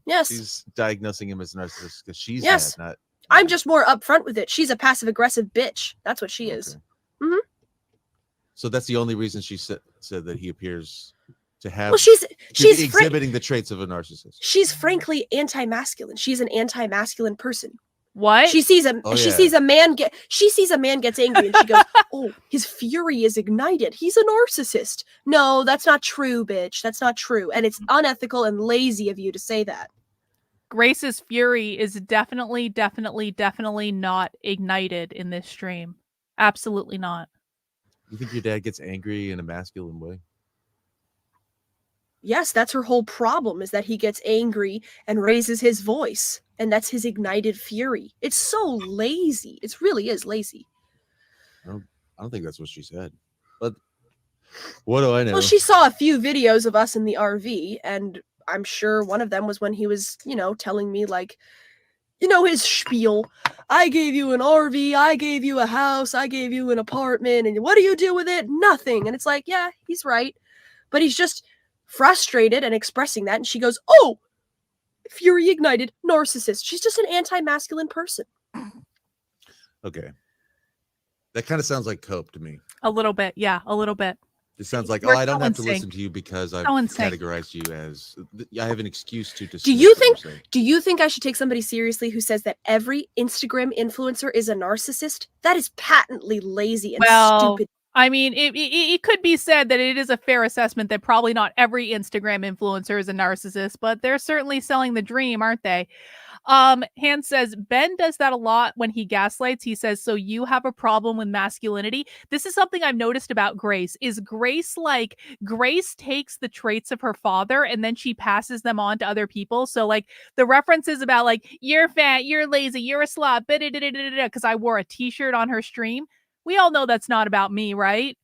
Yes. She's diagnosing him as narcissist because she's Yes. mad, not. I'm just more upfront with it. She's a passive-aggressive bitch. That's what she is. Mm-hmm. So that's the only reason she said that he appears to have. Well, she's exhibiting the traits of a narcissist. She's frankly anti-masculine. She's an anti-masculine person. What? She sees a man gets angry and she goes, "Oh, his fury is ignited. He's a narcissist." No, that's not true, bitch. That's not true. And it's unethical and lazy of you to say that. Grace's fury is definitely not ignited in this stream. Absolutely not. You think your dad gets angry in a masculine way? Yes, that's her whole problem, is that he gets angry and raises his voice. And that's his ignited fury. It's so lazy. It really is lazy. I don't think that's what she said. But what do I know? Well, she saw a few videos of us in the RV, and I'm sure one of them was when he was, telling me, like, his spiel. I gave you an RV, I gave you a house, I gave you an apartment, and what do you do with it? Nothing. And it's like, yeah, he's right. But he's just frustrated and expressing that, and she goes, "Oh, fury ignited, narcissist." She's just an anti-masculine person. Okay. That kind of sounds like cope to me. A little bit. Yeah, a little bit. It sounds like, We're I don't so have to in sync. listen to you because I've So in sync. categorized you as, I have an excuse to dismiss Do you what you're saying. Do you think I should take somebody seriously who says that every Instagram influencer is a narcissist? That is patently lazy and stupid. I mean, it could be said that it is a fair assessment that probably not every Instagram influencer is a narcissist, but they're certainly selling the dream, aren't they? Hans says, Ben does that a lot when he gaslights. He says, so you have a problem with masculinity. This is something I've noticed about Grace. Is Grace Grace takes the traits of her father and then she passes them on to other people. So like the references about like, you're fat, you're lazy, you're a slob, because I wore a t-shirt on her stream. We all know that's not about me, right?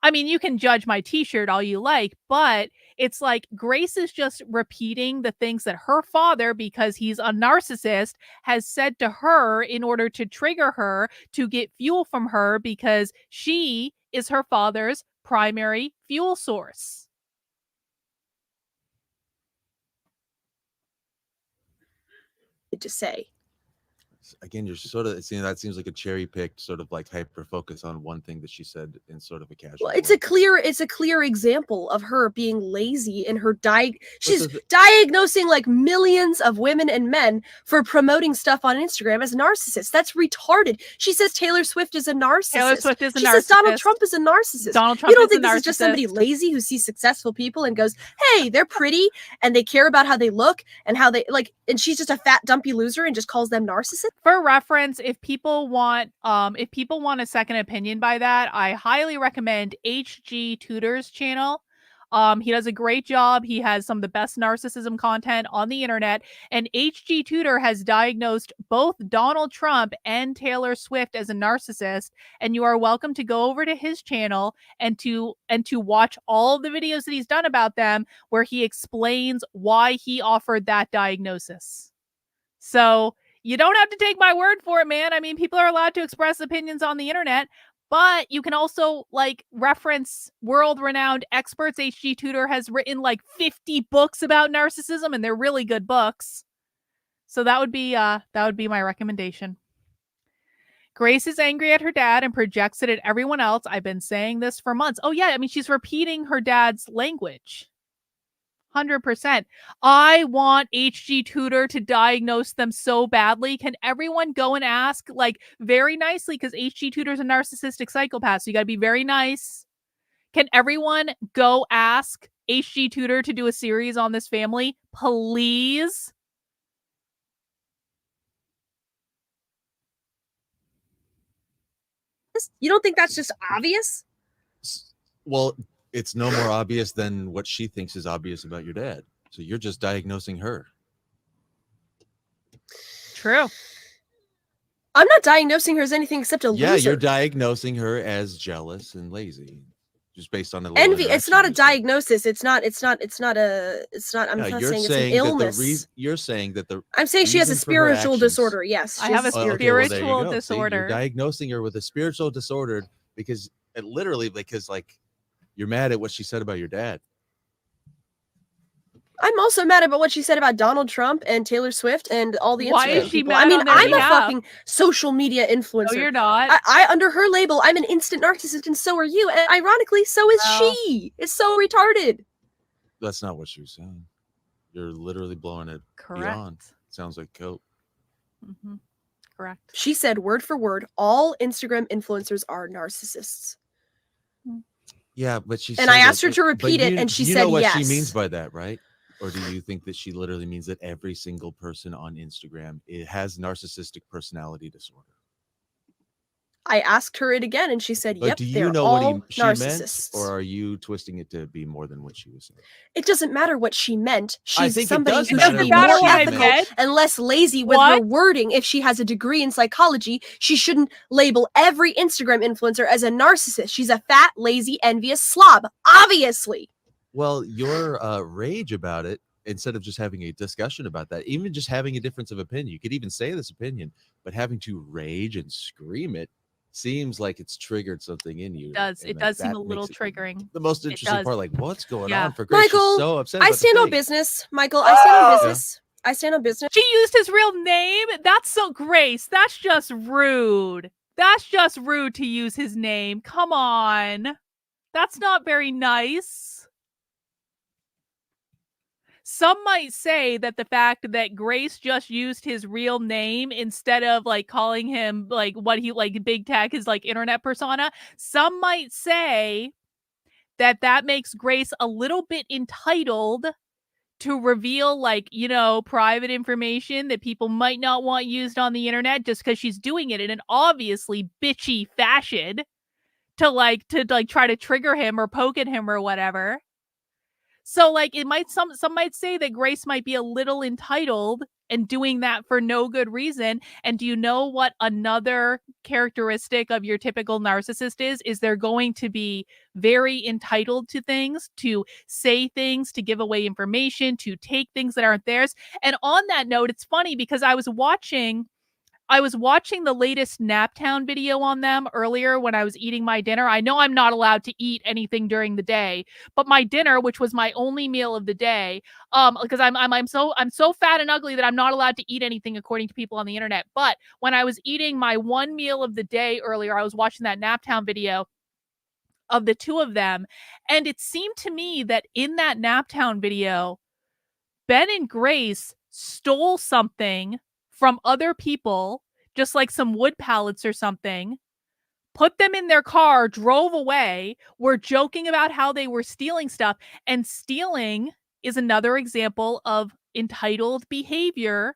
I mean, you can judge my t-shirt all you like, but it's like Grace is just repeating the things that her father, because he's a narcissist, has said to her in order to trigger her, to get fuel from her, because she is her father's primary fuel source. To say. Again, you're sort of seeing that seems like a cherry picked sort of like hyper focus on one thing that she said in sort of a casual. Well, it's a clear example of her being lazy in her she's the diagnosing like millions of women and men for promoting stuff on Instagram as narcissists. That's retarded. She says Taylor Swift is a narcissist. Taylor Swift is a she narcissist. says Donald Trump is a narcissist. Donald Trump you don't is think a this is just somebody lazy who sees successful people and goes, "Hey, they're pretty and they care about how they look and how they like," and she's just a fat dumpy loser and just calls them narcissists? For reference, if people want a second opinion by that, I highly recommend HG Tutor's channel. He does a great job. He has some of the best narcissism content on the internet, and HG Tutor has diagnosed both Donald Trump and Taylor Swift as a narcissist, and you are welcome to go over to his channel and to watch all of the videos that he's done about them, where he explains why he offered that diagnosis. So you don't have to take my word for it, man. I mean, people are allowed to express opinions on the internet, but you can also like reference world-renowned experts. HG Tutor has written like 50 books about narcissism, and they're really good books. So that would be my recommendation. Grace is angry at her dad and projects it at everyone else. I've been saying this for months. Oh yeah, I mean, she's repeating her dad's language. 100%. I want HG Tutor to diagnose them so badly. Can everyone go and ask, like, very nicely, because HG Tutor's a narcissistic psychopath, so you gotta be very nice. Can everyone go ask HG Tutor to do a series on this family, please? You don't think that's just obvious? Well, it's no more obvious than what she thinks is obvious about your dad. So you're just diagnosing her. True. I'm not diagnosing her as anything except a Yeah, loser. you're diagnosing her as jealous and lazy, just based on the Envy. It's not a interaction you said. diagnosis. I'm not No, not you're saying it's an saying that illness. you're saying that the I'm saying she has a reason for her spiritual actions- disorder. Yes, I she have has a Oh, okay, well, spiritual there you go. See, disorder. you're diagnosing her with a spiritual disorder because literally because like you're mad at what she said about your dad. I'm also mad about what she said about Donald Trump and Taylor Swift and all the Why Instagram is she people. mad I mean, on their I'm behalf? a fucking social media influencer. No, you're not. I under her label, I'm an instant narcissist, and so are you. And ironically, so is Well. she. It's so retarded. That's not what she was saying. You're literally blowing it Correct. beyond. Sounds like coke. Mm-hmm. Correct. She said word for word, all Instagram influencers are narcissists. Yeah, but she And I said asked her to repeat it, and she you said know what yes. she means by that, right? Or do you think that she literally means that every single person on Instagram has narcissistic personality disorder? I asked her it again, and she said, But "Yep, do you they're know all what she meant, narcissists." or are you twisting it to be more than what she was saying? It doesn't matter what she meant. I She's think it somebody does who matter should be what more she ethical meant. and less lazy with her wording. If she has a degree in psychology, she shouldn't label every Instagram influencer as a narcissist. She's a fat, lazy, envious slob, obviously. Well, your rage about it, instead of just having a discussion about that, even just having a difference of opinion, you could even say this opinion, but having to rage and scream it seems like it's triggered something in you. It does seem a little triggering. The most interesting part, like, what's going on for Grace? Michael, She's so upset. I about stand the on thing. business. Michael, I stand on business. I stand on business. She used his real name? That's so Grace. That's just rude. That's just rude to use his name. Come on. That's not very nice. Some might say that the fact that Grace just used his real name instead of like calling him like what he like big tech, his like internet persona, some might say that that makes Grace a little bit entitled to reveal like, you know, private information that people might not want used on the internet just because she's doing it in an obviously bitchy fashion to try to trigger him or poke at him or whatever. So like it might some might say that Grace might be a little entitled and doing that for no good reason. And do you know what another characteristic of your typical narcissist is they're going to be very entitled to things, to say things, to give away information, to take things that aren't theirs. And on that note, it's funny because I was watching the latest Naptown video on them earlier when I was eating my dinner. I know I'm not allowed to eat anything during the day, but my dinner, which was my only meal of the day, because I'm so fat and ugly that I'm not allowed to eat anything according to people on the internet. But when I was eating my one meal of the day earlier, I was watching that Naptown video of the two of them, and it seemed to me that in that Naptown video, Ben and Grace stole something from other people, just like some wood pallets or something, put them in their car, drove away, were joking about how they were stealing stuff. And stealing is another example of entitled behavior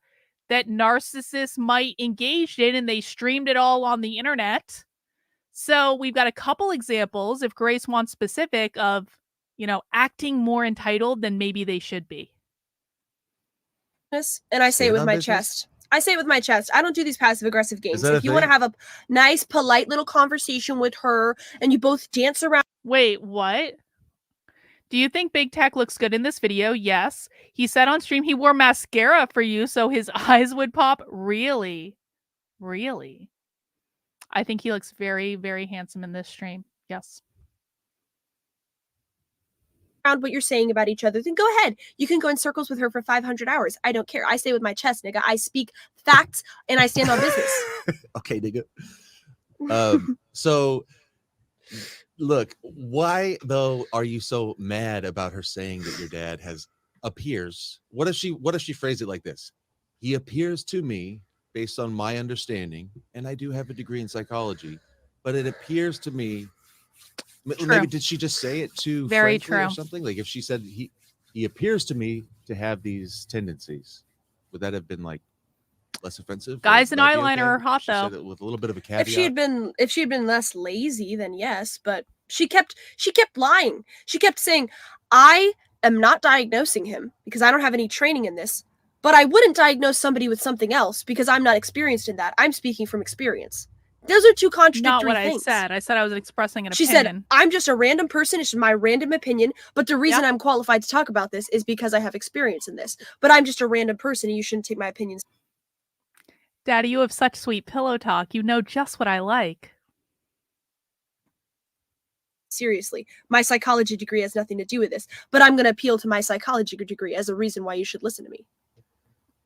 that narcissists might engage in, and they streamed it all on the internet. So we've got a couple examples, if Grace wants specific, of, you know, acting more entitled than maybe they should be. And I say it with my chest. I say it with my chest. I don't do these passive aggressive games. If you want to have a nice, polite little conversation with her and you both dance around. Wait, what? Do you think Big Tech looks good in this video? Yes. He said on stream he wore mascara for you so his eyes would pop. Really? Really? I think he looks very, very handsome in this stream. Yes. What you're saying about each other, then go ahead. You can go in circles with her for 500 hours. I don't care. I say with my chest, nigga. I speak facts and I stand on business. Okay, nigga. So look, why though are you so mad about her saying that your dad appears? What if she phrased it like this? He appears to me, based on my understanding, and I do have a degree in psychology, but it appears to me. True. Maybe did she just say it too very frankly true or something? Like if she said he appears to me to have these tendencies, would that have been like less offensive. Guys Would in that be eyeliner are hot, She said though. it with a little bit of a caveat. If she had been less lazy, then yes, but she kept lying. She kept saying, I am not diagnosing him because I don't have any training in this, but I wouldn't diagnose somebody with something else because I'm not experienced in that. I'm speaking from experience. Those are two contradictory Not what things. I said. I said I was expressing an She opinion. said, I'm just a random person. It's my random opinion. But the reason I'm qualified to talk about this is because I have experience in this. But I'm just a random person and you shouldn't take my opinions. Daddy, you have such sweet pillow talk. You know just what I like. Seriously, my psychology degree has nothing to do with this. But I'm going to appeal to my psychology degree as a reason why you should listen to me.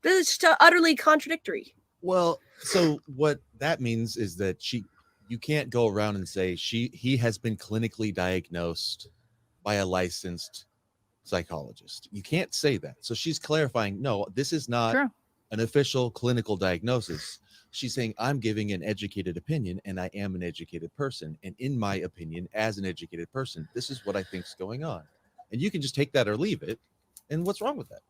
This is just utterly contradictory. Well, so what that means is that you can't go around and say he has been clinically diagnosed by a licensed psychologist. You can't say that. So she's clarifying, no, this is not an official clinical diagnosis. She's saying, I'm giving an educated opinion and I am an educated person. And in my opinion, as an educated person, this is what I think is going on. And you can just take that or leave it. And what's wrong with that?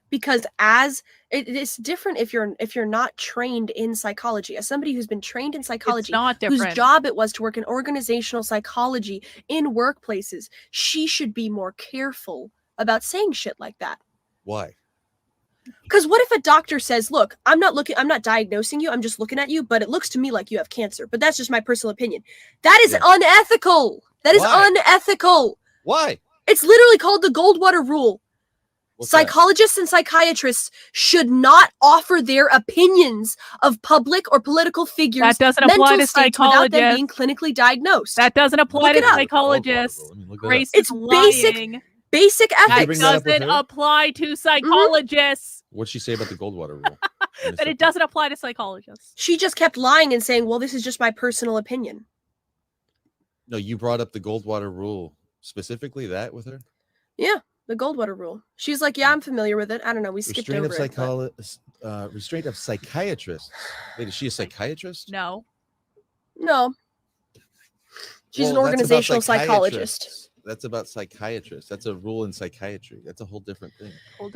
Because as it's different if you're not trained in psychology. As somebody who's been trained in psychology, whose job it was to work in organizational psychology in workplaces, she should be more careful about saying shit like that. Why? Because what if a doctor says, look, I'm not diagnosing you, I'm just looking at you, but it looks to me like you have cancer, but that's just my personal opinion. That is unethical. That is unethical. Why? It's literally called the Goldwater Rule. What's Psychologists and psychiatrists should not offer their opinions of public or political figures' that doesn't apply to psychologists without them being clinically diagnosed. That doesn't apply to psychologists. It's basic ethics. That doesn't apply to psychologists. What'd she say about the Goldwater Rule? That it doesn't apply to psychologists. She just kept lying and saying, well, this is just my personal opinion. No, you brought up the Goldwater Rule specifically, that with her? Yeah. The Goldwater Rule. She's like, yeah, I'm familiar with it. I don't know. We skipped over it. Restraint of psychiatrists. Wait, is she a psychiatrist? No. No. She's an organizational psychologist. That's about psychiatrists. That's a rule in psychiatry. That's a whole different thing.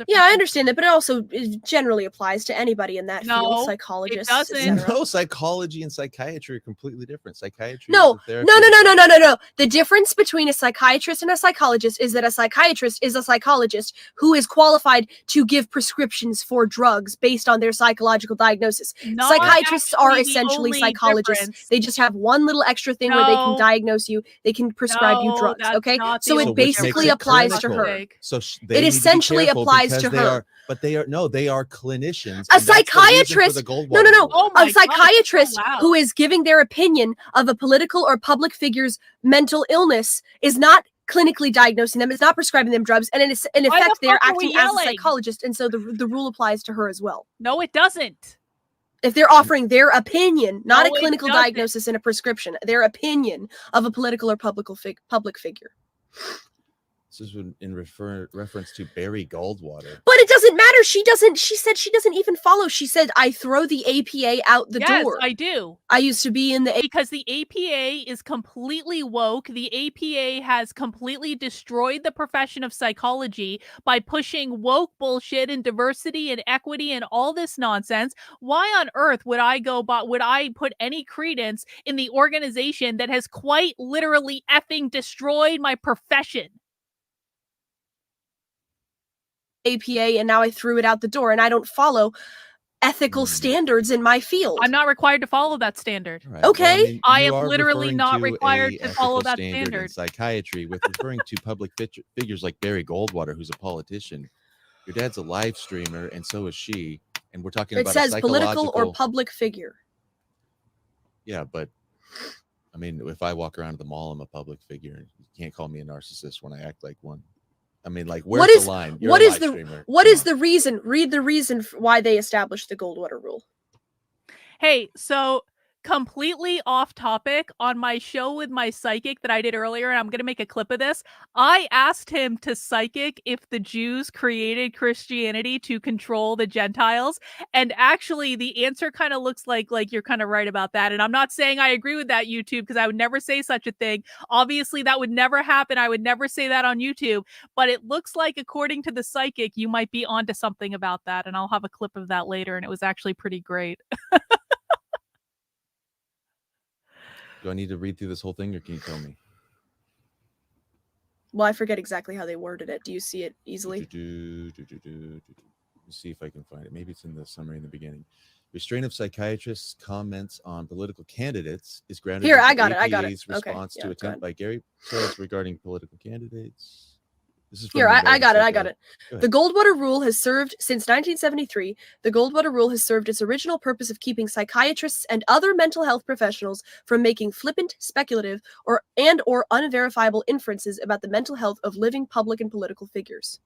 Yeah, I understand that, but it generally applies to anybody in that field. Psychologists. It doesn't. No, psychology and psychiatry are completely different. Psychiatry. No. The difference between a psychiatrist and a psychologist is that a psychiatrist is a psychologist who is qualified to give prescriptions for drugs based on their psychological diagnosis. Psychiatrists are essentially psychologists. Difference. They just have one little extra thing where they can diagose you. They can prescribe you drugs. Okay. So it basically applies to her. So it essentially applies to her. They are clinicians. A psychiatrist. A psychiatrist who is giving their opinion of a political or public figure's mental illness is not clinically diagnosing them. It's not prescribing them drugs, and in effect, they're acting as a psychologist, and so the rule applies to her as well. No, it doesn't. If they're offering their opinion, not a clinical diagnosis and a prescription, their opinion of a political or public figure. This is in reference to Barry Goldwater. But it doesn't matter. She said she doesn't even follow. She said, I throw the APA out the door. Yes, I do. I used to be in the because the APA is completely woke. The APA has completely destroyed the profession of psychology by pushing woke bullshit and diversity and equity and all this nonsense. Why on earth would I put any credence in the organization that has quite literally effing destroyed my profession? APA, and now I threw it out the door, and I don't follow ethical standards in my field. I'm not required to follow that standard. Right. Okay. Well, I am literally not required to follow that standard. In psychiatry, with referring to public figures like Barry Goldwater, who's a politician. Your dad's a live streamer, and so is she. And we're talking about a political or public figure. Yeah, but I mean, if I walk around the mall, I'm a public figure. You can't call me a narcissist when I act like one. I mean, like, where's the line? What is the reason? Read the reason why they established the Goldwater Rule. Hey, so completely off topic, on my show with my psychic that I did earlier, and I'm going to make a clip of this, I asked him to psychic if the Jews created Christianity to control the Gentiles, and actually the answer kind of looks like you're kind of right about that. And I'm not saying I agree with that, YouTube, because I would never say such a thing. Obviously that would never happen. I would never say that on YouTube, but it looks like, according to the psychic, you might be onto something about that, and I'll have a clip of that later, and it was actually pretty great. Do I need to read through this whole thing, or can you tell me? Well, I forget exactly how they worded it. Do you see it easily? Let me see if I can find it. Maybe it's in the summary in the beginning. Restraint of psychiatrists' comments on political candidates is grounded Here, in I got it. APA's Okay. response Yeah, to attempt by Gary Soros regarding political candidates. This is from Here, the I got it. Go ahead. The Goldwater Rule has served since 1973. The Goldwater Rule has served its original purpose of keeping psychiatrists and other mental health professionals from making flippant, speculative, or unverifiable inferences about the mental health of living public and political figures.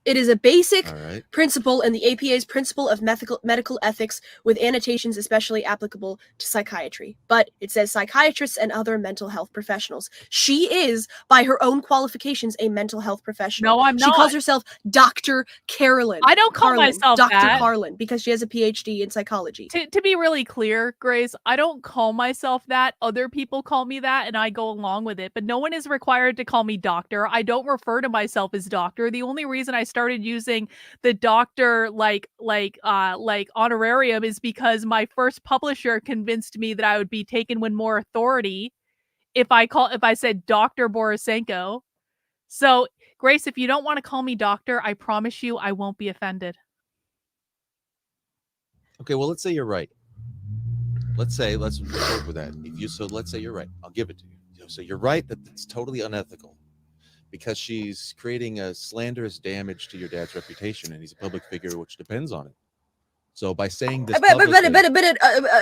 It is a basic principle in the APA's principle of medical ethics, with annotations especially applicable to psychiatry. But it says psychiatrists and other mental health professionals. She is, by her own qualifications, a mental health professional. No, I'm not. She calls herself Dr. Carolyn. I don't call myself Dr. that. Carlin, because she has a PhD in psychology. To be really clear, Grace, I don't call myself that. Other people call me that, and I go along with it. But no one is required to call me doctor. I don't refer to myself as doctor. The only reason I started using the doctor like honorarium is because my first publisher convinced me that I would be taken with more authority if I said Dr. Borisenko. So, Grace, if you don't want to call me doctor, I promise you I won't be offended. Okay, well, let's say you're right. Let's work with that. Let's say you're right. I'll give it to you. So you're right that it's totally unethical, because she's creating a slanderous damage to your dad's reputation, and he's a public figure, which depends on it. So by saying this,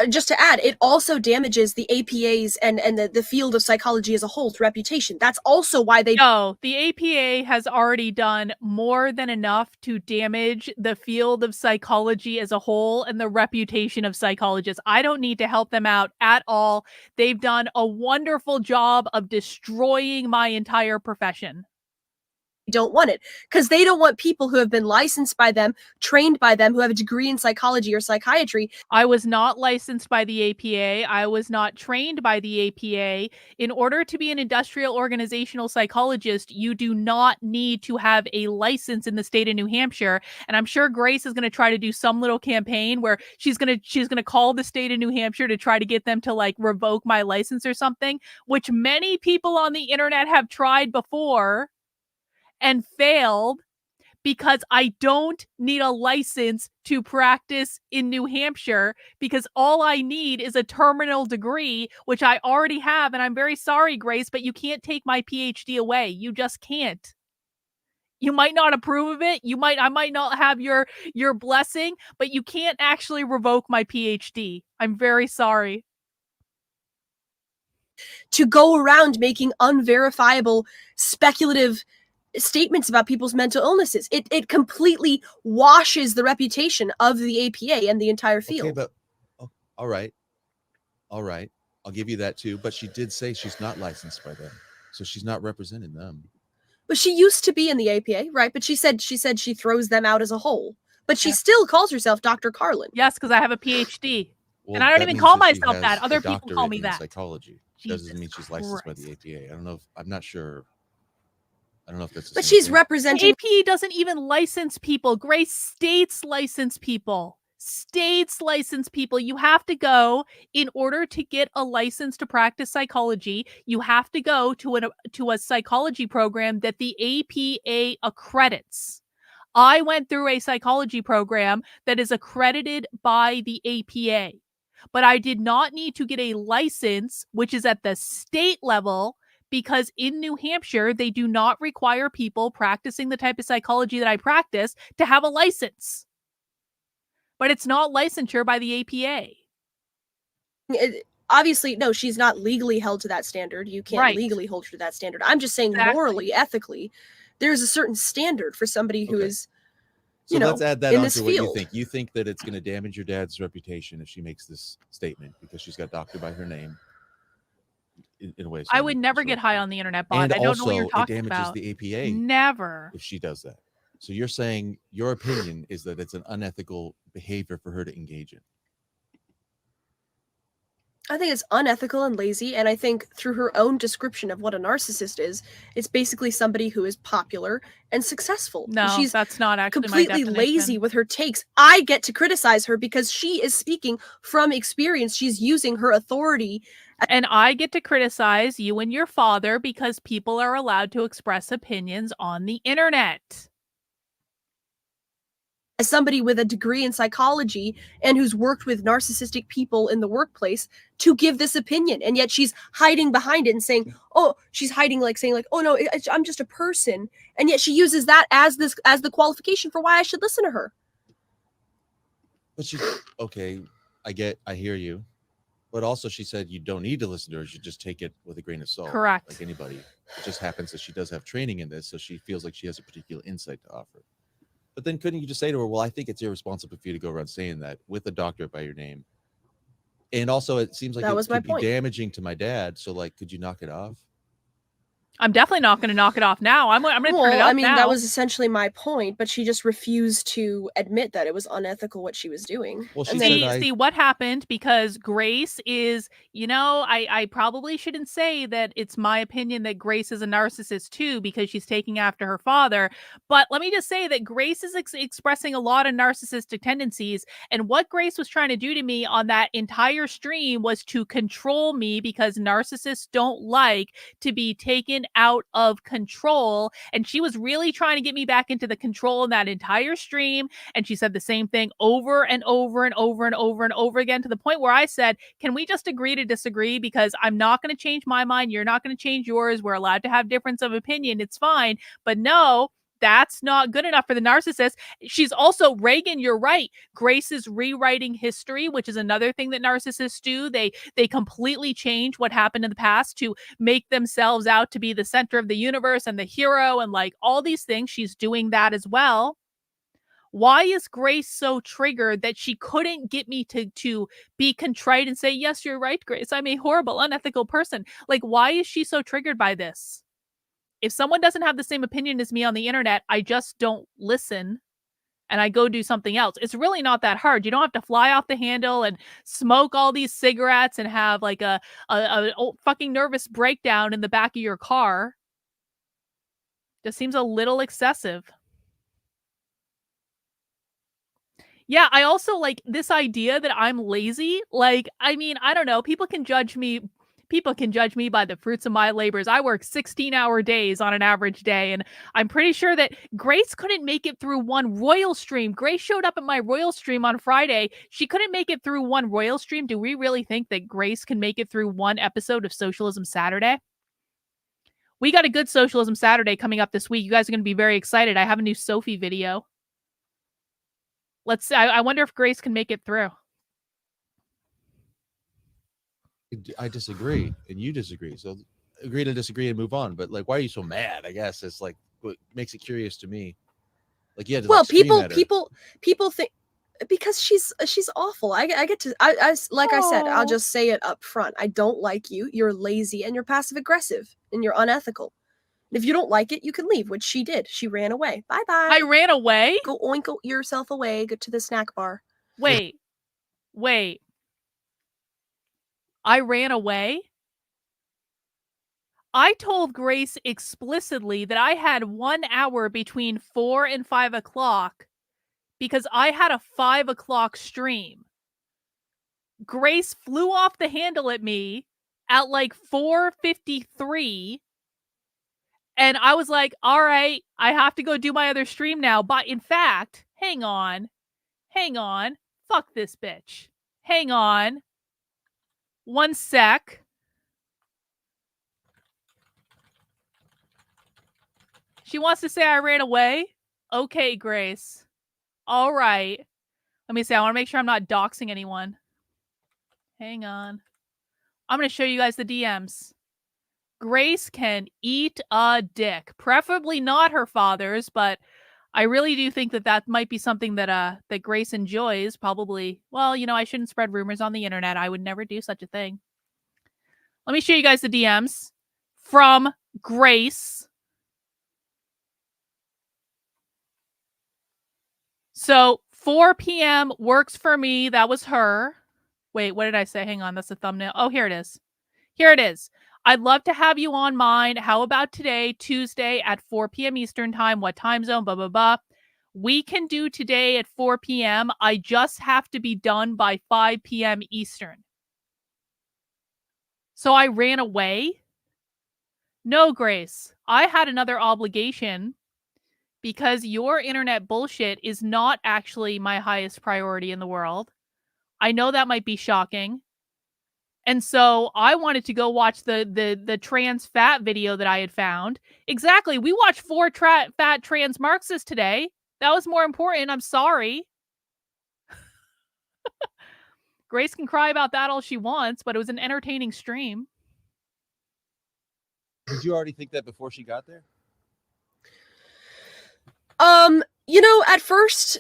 just to add, it also damages the APA's and the field of psychology as a whole's reputation. That's also why they... No, the APA has already done more than enough to damage the field of psychology as a whole and the reputation of psychologists. I don't need to help them out at all. They've done a wonderful job of destroying my entire profession. Don't want it, because they don't want people who have been licensed by them, trained by them, who have a degree in psychology or psychiatry. I was not licensed by the APA. I was not trained by the APA. In order to be an industrial organizational psychologist, you do not need to have a license in the state of New Hampshire. And I'm sure Grace is going to try to do some little campaign where she's going to call the state of New Hampshire to try to get them to like revoke my license or something, which many people on the internet have tried before and failed, because I don't need a license to practice in New Hampshire, because all I need is a terminal degree, which I already have. And I'm very sorry, Grace, but you can't take my PhD away. You just can't. You might not approve of it. I might not have your blessing, but you can't actually revoke my PhD. I'm very sorry. To go around making unverifiable, speculative statements about people's mental illnesses. It completely washes the reputation of the APA and the entire field. Okay, but all right. I'll give you that too. But she did say she's not licensed by them, so she's not representing them. But she used to be in the APA, right? But she said she throws them out as a whole. But she still calls herself Dr. Carlin. Yes, because I have a PhD. Well, and I don't even call myself that. Other people call me that. Psychology. Doesn't mean she's licensed by the APA. I'm not sure. I don't know if that's but she's representing... APA doesn't even license people. Grace, states license people. States license people. You have to go, in order to get a license to practice psychology, you have to go to a psychology program that the APA accredits. I went through a psychology program that is accredited by the APA, but I did not need to get a license, which is at the state level, because in New Hampshire, they do not require people practicing the type of psychology that I practice to have a license. But it's not licensure by the APA. Obviously, no, she's not legally held to that standard. You can't legally hold her to that standard. I'm just saying morally, ethically, there's a certain standard for somebody who is So let's add that in on this to what you field. think. You think that it's going to damage your dad's reputation if she makes this statement because she's got doctor by her name. In a way, I would never get high on the internet, bot. and I don't know what you're also it talking damages about. the APA Never. if she does that. So you're saying your opinion is that it's an unethical behavior for her to engage in. I think it's unethical and lazy, and I think through her own description of what a narcissist is, it's basically somebody who is popular and successful. No, she's that's not actually completely my lazy definition. with her takes. I get to criticize her because she is speaking from experience. She's using her authority. And I get to criticize you and your father because people are allowed to express opinions on the internet. As somebody with a degree in psychology and who's worked with narcissistic people in the workplace to give this opinion, and yet she's hiding behind it and saying, oh, she's hiding, like saying like, oh no, I'm just a person, and yet she uses that as the qualification for why I should listen to her. But she, okay, I hear you, but also she said you don't need to listen to her. You should just take it with a grain of salt. Correct. Like anybody. It just happens that she does have training in this, so she feels like she has a particular insight to offer. But then couldn't you just say to her, well, I think it's irresponsible for you to go around saying that with a doctor by your name. And also it seems like it could be damaging to my dad. So like, could you knock it off? I'm definitely not going to knock it off now. I'm going to turn it up. I mean, now. That was essentially my point, but she just refused to admit that it was unethical what she was doing. Well, she see what happened, because Grace is, I probably shouldn't say that it's my opinion that Grace is a narcissist too, because she's taking after her father. But let me just say that Grace is expressing a lot of narcissistic tendencies. And what Grace was trying to do to me on that entire stream was to control me, because narcissists don't like to be taken out of control. And she was really trying to get me back into the control in that entire stream. And she said the same thing over and over and over and over and over again, to the point where I said, can we just agree to disagree? Because I'm not going to change my mind. You're not going to change yours. We're allowed to have difference of opinion. It's fine. But no, that's not good enough for the narcissist. She's also, Reagan, you're right. Grace is rewriting history, which is another thing that narcissists do. They completely change what happened in the past to make themselves out to be the center of the universe and the hero and like all these things. She's doing that as well. Why is Grace so triggered that she couldn't get me to be contrite and say, yes, you're right, Grace, I'm a horrible, unethical person? Like, why is she so triggered by this? If someone doesn't have the same opinion as me on the internet, I just don't listen and I go do something else. It's really not that hard. You don't have to fly off the handle and smoke all these cigarettes and have like a fucking nervous breakdown in the back of your car. Just seems a little excessive. Yeah, I also like this idea that I'm lazy. Like, I mean, I don't know. People can judge me by the fruits of my labors. I work 16-hour days on an average day, and I'm pretty sure that Grace couldn't make it through one Royal stream. Grace showed up at my Royal stream on Friday. She couldn't make it through one Royal stream. Do we really think that Grace can make it through one episode of Socialism Saturday? We got a good Socialism Saturday coming up this week. You guys are going to be very excited. I have a new Sophie video. Let's see. I wonder if Grace can make it through. I disagree, and you disagree. So agree to disagree and move on. But like, why are you so mad? I guess it's like what makes it curious to me. Like, yeah. Well, people think because she's awful. I get to I said, I'll just say it up front. I don't like you. You're lazy and you're passive aggressive and you're unethical. If you don't like it, you can leave, which she did. She ran away. Bye-bye. I ran away? Go oink yourself away. Go to the snack bar. Wait. I ran away? I told Grace explicitly that I had 1 hour between 4 and 5 o'clock because I had a 5 o'clock stream. Grace flew off the handle at me at like 4:53. And I was like, all right, I have to go do my other stream now. But in fact, hang on. Fuck this bitch. Hang on. 1 sec. She wants to say I ran away. Okay, Grace. All right. Let me see. I want to make sure I'm not doxing anyone. Hang on. I'm going to show you guys the DMs. Grace can eat a dick. Preferably not her father's, but I really do think that that might be something that that Grace enjoys. Probably. Well, you know, I shouldn't spread rumors on the internet. I would never do such a thing. Let me show you guys the DMs from Grace. So 4 p.m. works for me. That was her. Wait, what did I say? Hang on. That's the thumbnail. Oh, here it is. Here it is. I'd love to have you on mine. How about today, Tuesday at 4 p.m. Eastern time? What time zone? Blah, blah, blah. We can do today at 4 p.m. I just have to be done by 5 p.m. Eastern. So I ran away? No, Grace. I had another obligation because your internet bullshit is not actually my highest priority in the world. I know that might be shocking. And so I wanted to go watch the trans fat video that I had found. Exactly. We watched 4 fat trans Marxists today. That was more important. I'm sorry. Grace can cry about that all she wants, but it was an entertaining stream. Did you already think that before she got there? You know, at first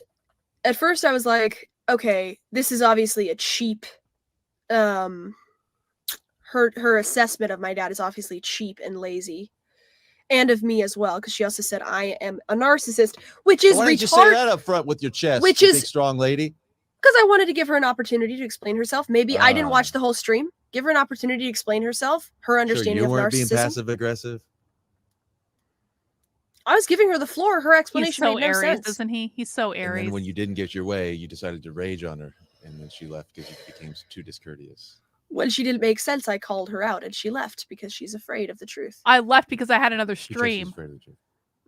I was like, okay, this is obviously a cheap, her assessment of my dad is obviously cheap and lazy, and of me as well, because she also said I am a narcissist, which is Why didn't you say that up front with your chest, which you is big strong lady? Because I wanted to give her an opportunity to explain herself. Maybe I didn't watch the whole stream. Give her an opportunity to explain herself, her understanding of narcissism. You weren't being passive aggressive. I was giving her the floor. Her explanation He's so made no Aries, sense. isn't he? He's so Aries. And then when you didn't get your way, you decided to rage on her, and then she left because you became too discourteous. When she didn't make sense, I called her out, and she left because she's afraid of the truth. I left because I had another stream. Because she's afraid of the truth.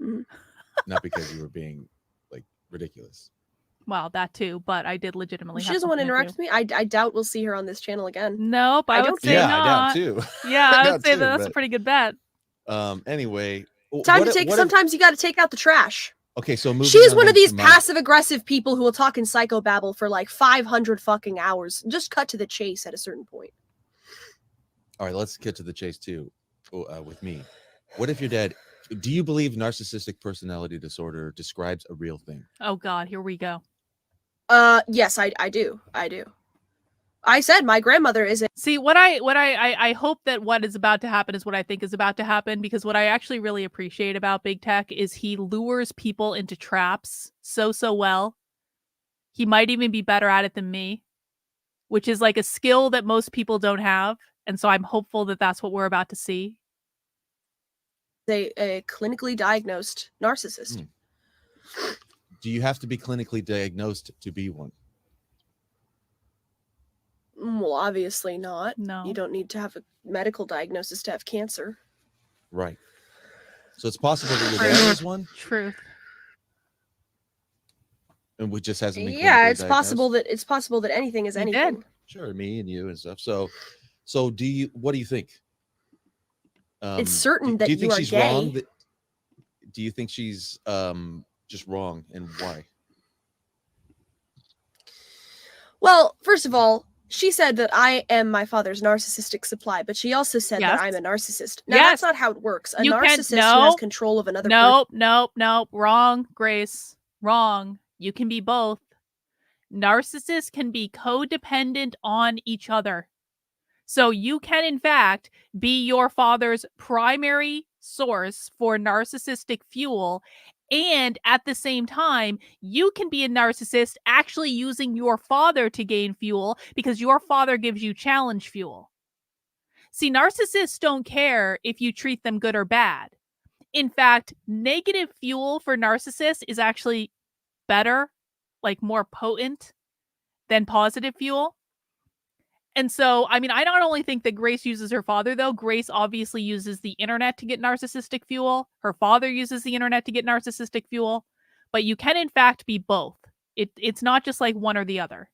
Mm-hmm. Not because you were being like ridiculous. Well, that too, but I did legitimately. She doesn't want to interact with me. I doubt we'll see her on this channel again. Nope, I would say not. I doubt too. Yeah, I would say that's a pretty good bet. Anyway, time to take. Sometimes you got to take out the trash. Okay, so she's one of these passive-aggressive people who will talk in psychobabble for like 500 fucking hours. Just cut to the chase at a certain point. All right, let's get to the chase too. With me, what if your dad? Do you believe narcissistic personality disorder describes a real thing? Oh God, here we go. Yes, I do. I said my grandmother isn't. See, I hope that what is about to happen is what I think is about to happen, because what I actually really appreciate about Big Tech is he lures people into traps so well. He might even be better at it than me, which is like a skill that most people don't have. And so I'm hopeful that that's what we're about to see. A clinically diagnosed narcissist. Do you have to be clinically diagnosed to be one? Well, obviously not. No. You don't need to have a medical diagnosis to have cancer. Right. So it's possible that your dad is one? Truth. And we just hasn't been it's possible that anything is anything. Did. Sure, me and you and stuff. So what do you think? It's certain that you think she's gay. Wrong? Do you think she's just wrong, and why? Well, first of all, she said that I am my father's narcissistic supply, but she also said that I'm a narcissist. Now, that's not how it works. A narcissist who has control of another person. Nope. Wrong, Grace. Wrong. You can be both. Narcissists can be codependent on each other. So you can, in fact, be your father's primary source for narcissistic fuel. And at the same time, you can be a narcissist actually using your father to gain fuel because your father gives you challenge fuel. See, narcissists don't care if you treat them good or bad. In fact, negative fuel for narcissists is actually better, like more potent than positive fuel. And so, I mean, I not only think that Grace uses her father, though. Grace obviously uses the internet to get narcissistic fuel. Her father uses the internet to get narcissistic fuel. But you can, in fact, be both. It's not just like one or the other.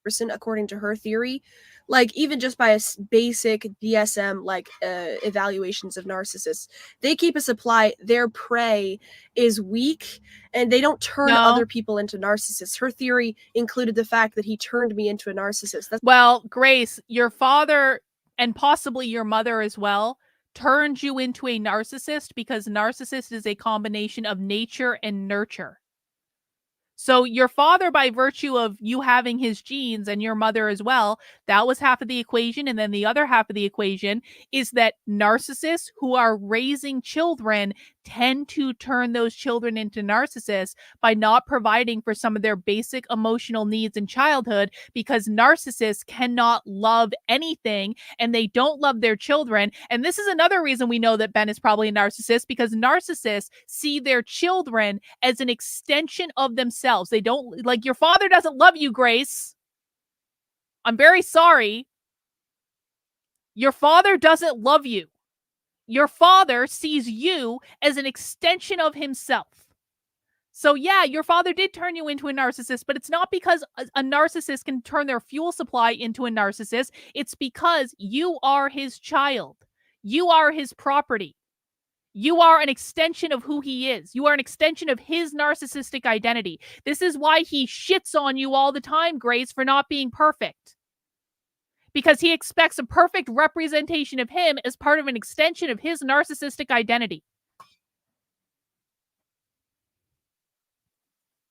Person, according to her theory, like even just by a basic DSM like evaluations of narcissists, they keep a supply. Their prey is weak and they don't turn other people into narcissists. Her theory included the fact that he turned me into a narcissist. Well, Grace, your father and possibly your mother as well turns you into a narcissist because narcissist is a combination of nature and nurture. So your father, by virtue of you having his genes and your mother as well, that was half of the equation. And then the other half of the equation is that narcissists who are raising children tend to turn those children into narcissists by not providing for some of their basic emotional needs in childhood, because narcissists cannot love anything and they don't love their children. And this is another reason we know that Ben is probably a narcissist, because narcissists see their children as an extension of themselves. They don't, like, your father doesn't love you, Grace. I'm very sorry. Your father doesn't love you. Your father sees you as an extension of himself. So yeah, your father did turn you into a narcissist, but it's not because a narcissist can turn their fuel supply into a narcissist. It's because you are his child. You are his property. You are an extension of who he is. You are an extension of his narcissistic identity. This is why he shits on you all the time, Grace, for not being perfect. Because he expects a perfect representation of him as part of an extension of his narcissistic identity.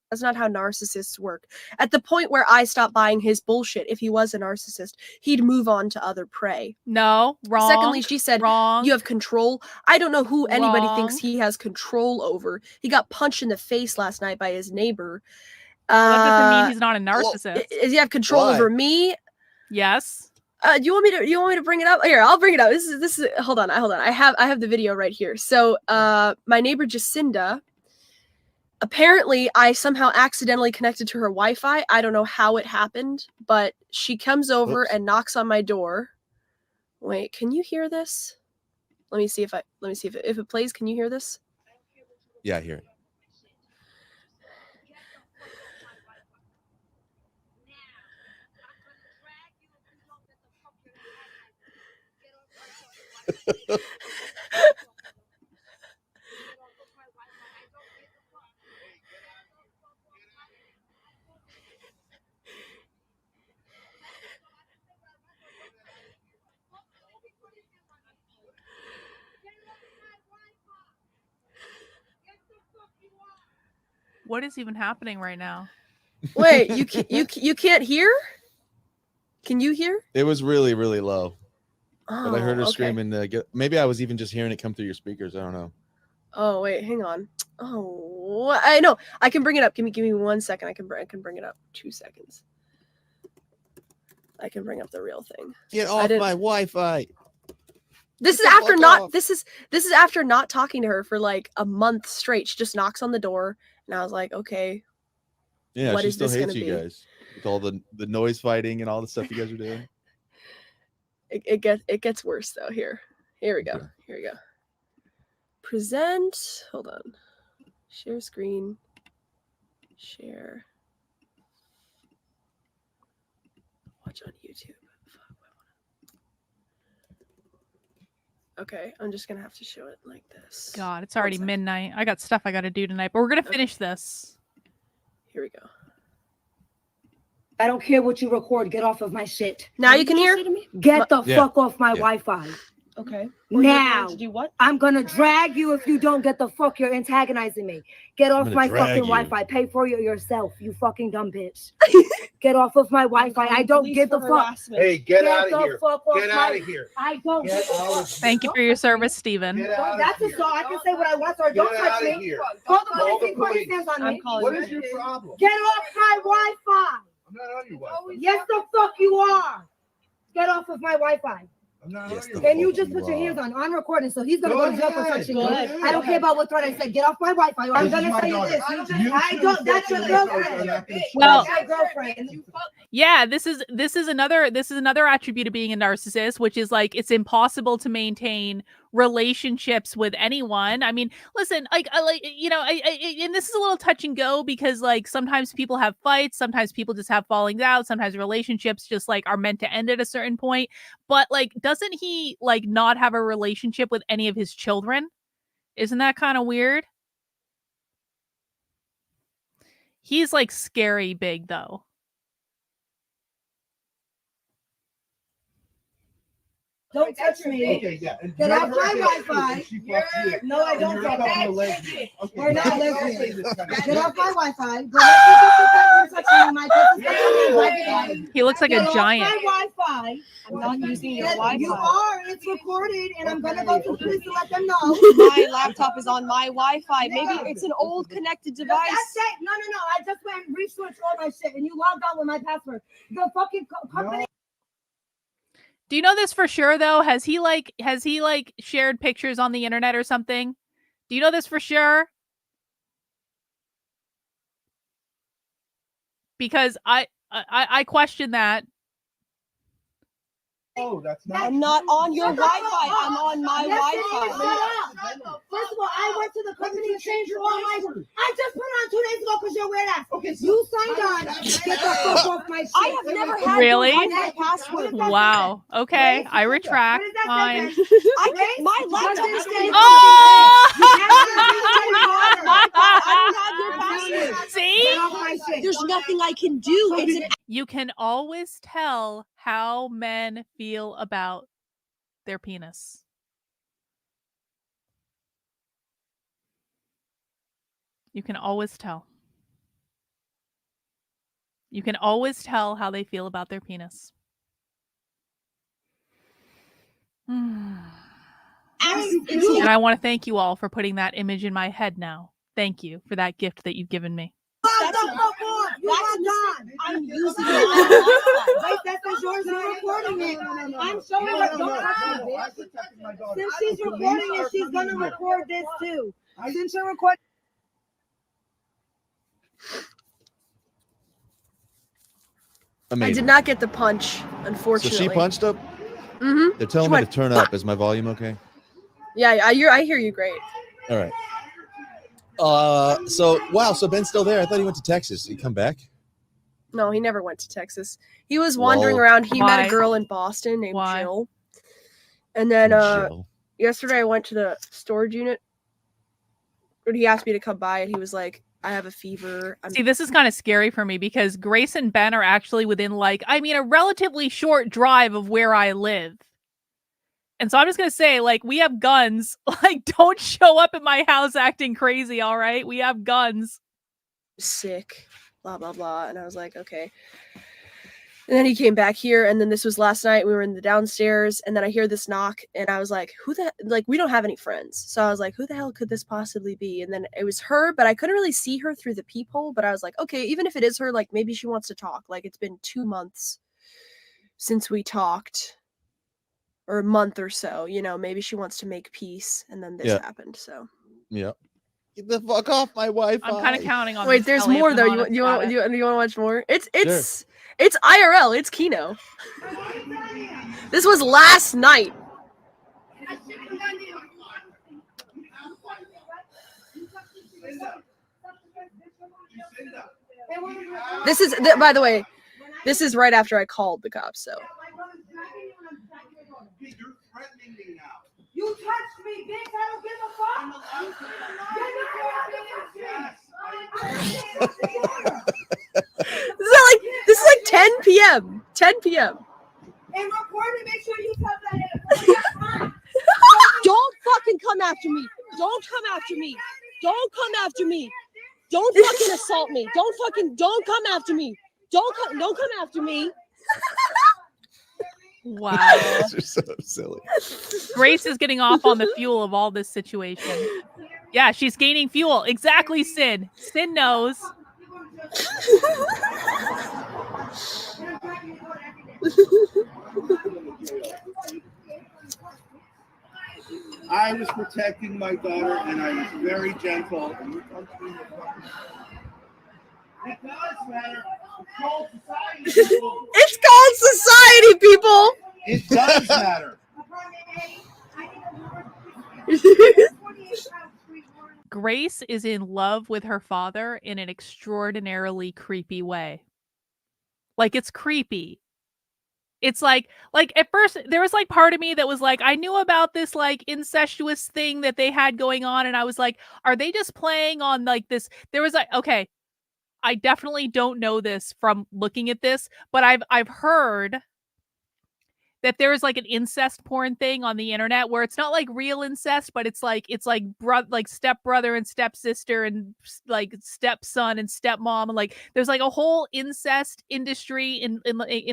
That's not how narcissists work. At the point where I stopped buying his bullshit, if he was a narcissist, he'd move on to other prey. No, wrong. Secondly, she said, wrong. You have control. I don't know who anybody Wrong. thinks he has control over. He got punched in the face last night by his neighbor. Well, that doesn't mean he's not a narcissist. Does he have control over me? Yes. Do you want me to bring it up? Here, I'll bring it up. This is hold on. I have the video right here. So my neighbor Jacinda, apparently I somehow accidentally connected to her Wi-Fi. I don't know how it happened, but she comes over and knocks on my door. Wait, can you hear this? Let me see if it plays. Can you hear this? Yeah, I hear it. What is even happening right now? Wait, you can't hear? Can you hear? It was really, really low. Oh, But I heard her okay. screaming. Maybe I was even just hearing it come through your speakers. I don't know. Oh wait, hang on. Oh, I know. I can bring it up. Give me 1 second. I can bring it up. 2 seconds. I can bring up the real thing. Get off my Wi-Fi. This is after not. This is after not talking to her for like a month straight. She just knocks on the door, and I was like, okay. Yeah, what she is still this hates gonna you be? guys with all the noise fighting and all the stuff you guys are doing. It gets worse though. Here we go. Okay. Here we go. Present. Hold on. Share screen. Share. Watch on YouTube. Okay, I'm just gonna have to show it like this. God, it's already midnight. I got stuff I got to do tonight, but we're gonna finish this. Here we go. I don't care what you record. Get off of my shit. Now you can hear? Get the fuck off my Wi-Fi. Okay. Now. To do what? I'm gonna drag you if you don't get the fuck. You're antagonizing me. Get off my fucking Wi-Fi. Pay for it yourself, you fucking dumb bitch. Get off of my Wi-Fi. I don't give the fuck. Hey, get out of here. Get out of here. I don't give a fuck. Thank you for your service, Stephen. That's a song. I can say what I want, or don't touch me. Call the police. Hands on me. What is your problem? Get off my Wi-Fi. I'm not on your Wi-Fi. Yes, the fuck you are. Get off of my Wi-Fi. I'm not on your And Wi-Fi. you just put your hands on recording, so he's gonna go to jail for touching you. ahead. I don't care about what threat I said. Get off my Wi-Fi. I'm gonna say this. I don't. That's your girlfriend. Well, That's your girlfriend. Yeah, this is another attribute of being a narcissist, which is like it's impossible to maintain relationships with anyone. I mean, listen, and this is a little touch and go because like sometimes people have fights, sometimes people just have fallings out, sometimes relationships just like are meant to end at a certain point. But like, doesn't he like not have a relationship with any of his children? Isn't that kind of weird? He's like scary big though. Don't touch me. Okay, yeah. And Get you're off my her Wi-Fi. and she fucks you. No, I And don't you're fuck a couple that. of lesbians. Okay, We're not now lesbians. I'll say this kind of Get off shit. my Wi-Fi. But if you touch me, my touch is Wi-Fi. He looks like Get a off giant. my Wi-Fi. I'm not using your You Wi-Fi. are. It's recorded, and I'm gonna go to the police to let them know. My laptop is on my Wi-Fi. Maybe it's an old connected device. That's it. No. I just went and re-switched all my shit, and you logged out with my password. The fucking company. Do you know this for sure though? Has he like shared pictures on the internet or something? Do you know this for sure? Because I question that. Oh, that's not. I'm not on your Wi-Fi. I'm on my Yes, Wi-Fi. First of all, I went to the company to change all my. I just put it on 2 days ago because you're weird ass. Okay, so You signed on. Get the fuck off my shit. I have never had Really? your Wi-Fi password. Wow. Okay, I retract. Fine. My laptop is staying. Oh! I don't have your password. See? There's nothing I can do. It's an You can always tell how men feel about their penis. You can always tell. You can always tell how they feel about their penis. And I want to thank you all for putting that image in my head now. Thank you for that gift that you've given me. That's the fuck off. You are done. I'm using my Wi-Fi. Wait, that's yours. You're recording it. I'm showing her. Don't touch me, I bitch. protected my daughter. Since she's recording it, she's gonna record this too. Since you're recording. Amazing. I did not get the punch, So unfortunately. she punched up. Mm-hmm. They're telling She me to went, turn up. Is my volume okay? Yeah, I hear you great. All right. So wow. So Ben's still there. I thought he went to Texas. Did he come back? No, he never went to Texas. He was wandering Lol. around. He met Why? a girl in Boston named Why? Jill. And then Jill. yesterday I went to the storage unit. But he asked me to come by, and he was like, I have a fever. See, this is kind of scary for me because Grace and Ben are actually within a relatively short drive of where I live. And so I'm just going to say, we have guns. Don't show up at my house acting crazy, all right? We have guns. sick, blah, blah, blah. And I was like, okay. And then he came back here, and then this was last night. We were in the downstairs, and then I hear this knock, and I was like, we don't have any friends. So I was like, who the hell could this possibly be? And then it was her, but I couldn't really see her through the peephole. But I was like, okay, even if it is her, maybe she wants to talk. It's been 2 months since we talked, or a month or so, maybe she wants to make peace. And then this happened, so. Yeah. Get the fuck off my Wi-Fi. I'm kind of counting on Wait, this, there's Ellie, more if though. I'm You honest want about it. to watch more? It's IRL. It's Kino. This was last night. This is by the way, this is right after I called the cops. So. You're threatening me now. You touched me, bitch. I don't give a fuck. This is like 10 p.m. 10 p.m. And record it. Make sure you tell that. Don't fucking come after me. Don't come after me. Don't come after me. Don't fucking assault me. Don't come after me. Don't come after me. Wow. You're so silly. Grace is getting off on the fuel of all this situation. Yeah, she's gaining fuel. Exactly, Sin. Sin knows. I was protecting my daughter, and I was very gentle. And you touched me in the fucking- It does matter. It's called society. people. It's called society, people. It does matter. Grace is in love with her father in an extraordinarily creepy way. It's creepy. It's like at first there was part of me that was I knew about this incestuous thing that they had going on, and I was like, are they just playing on this? There was okay, I definitely don't know this from looking at this, but I've heard that there is like an incest porn thing on the internet where it's not like real incest, but it's like like stepbrother and stepsister and like stepson and stepmom, and like there's like a whole incest industry in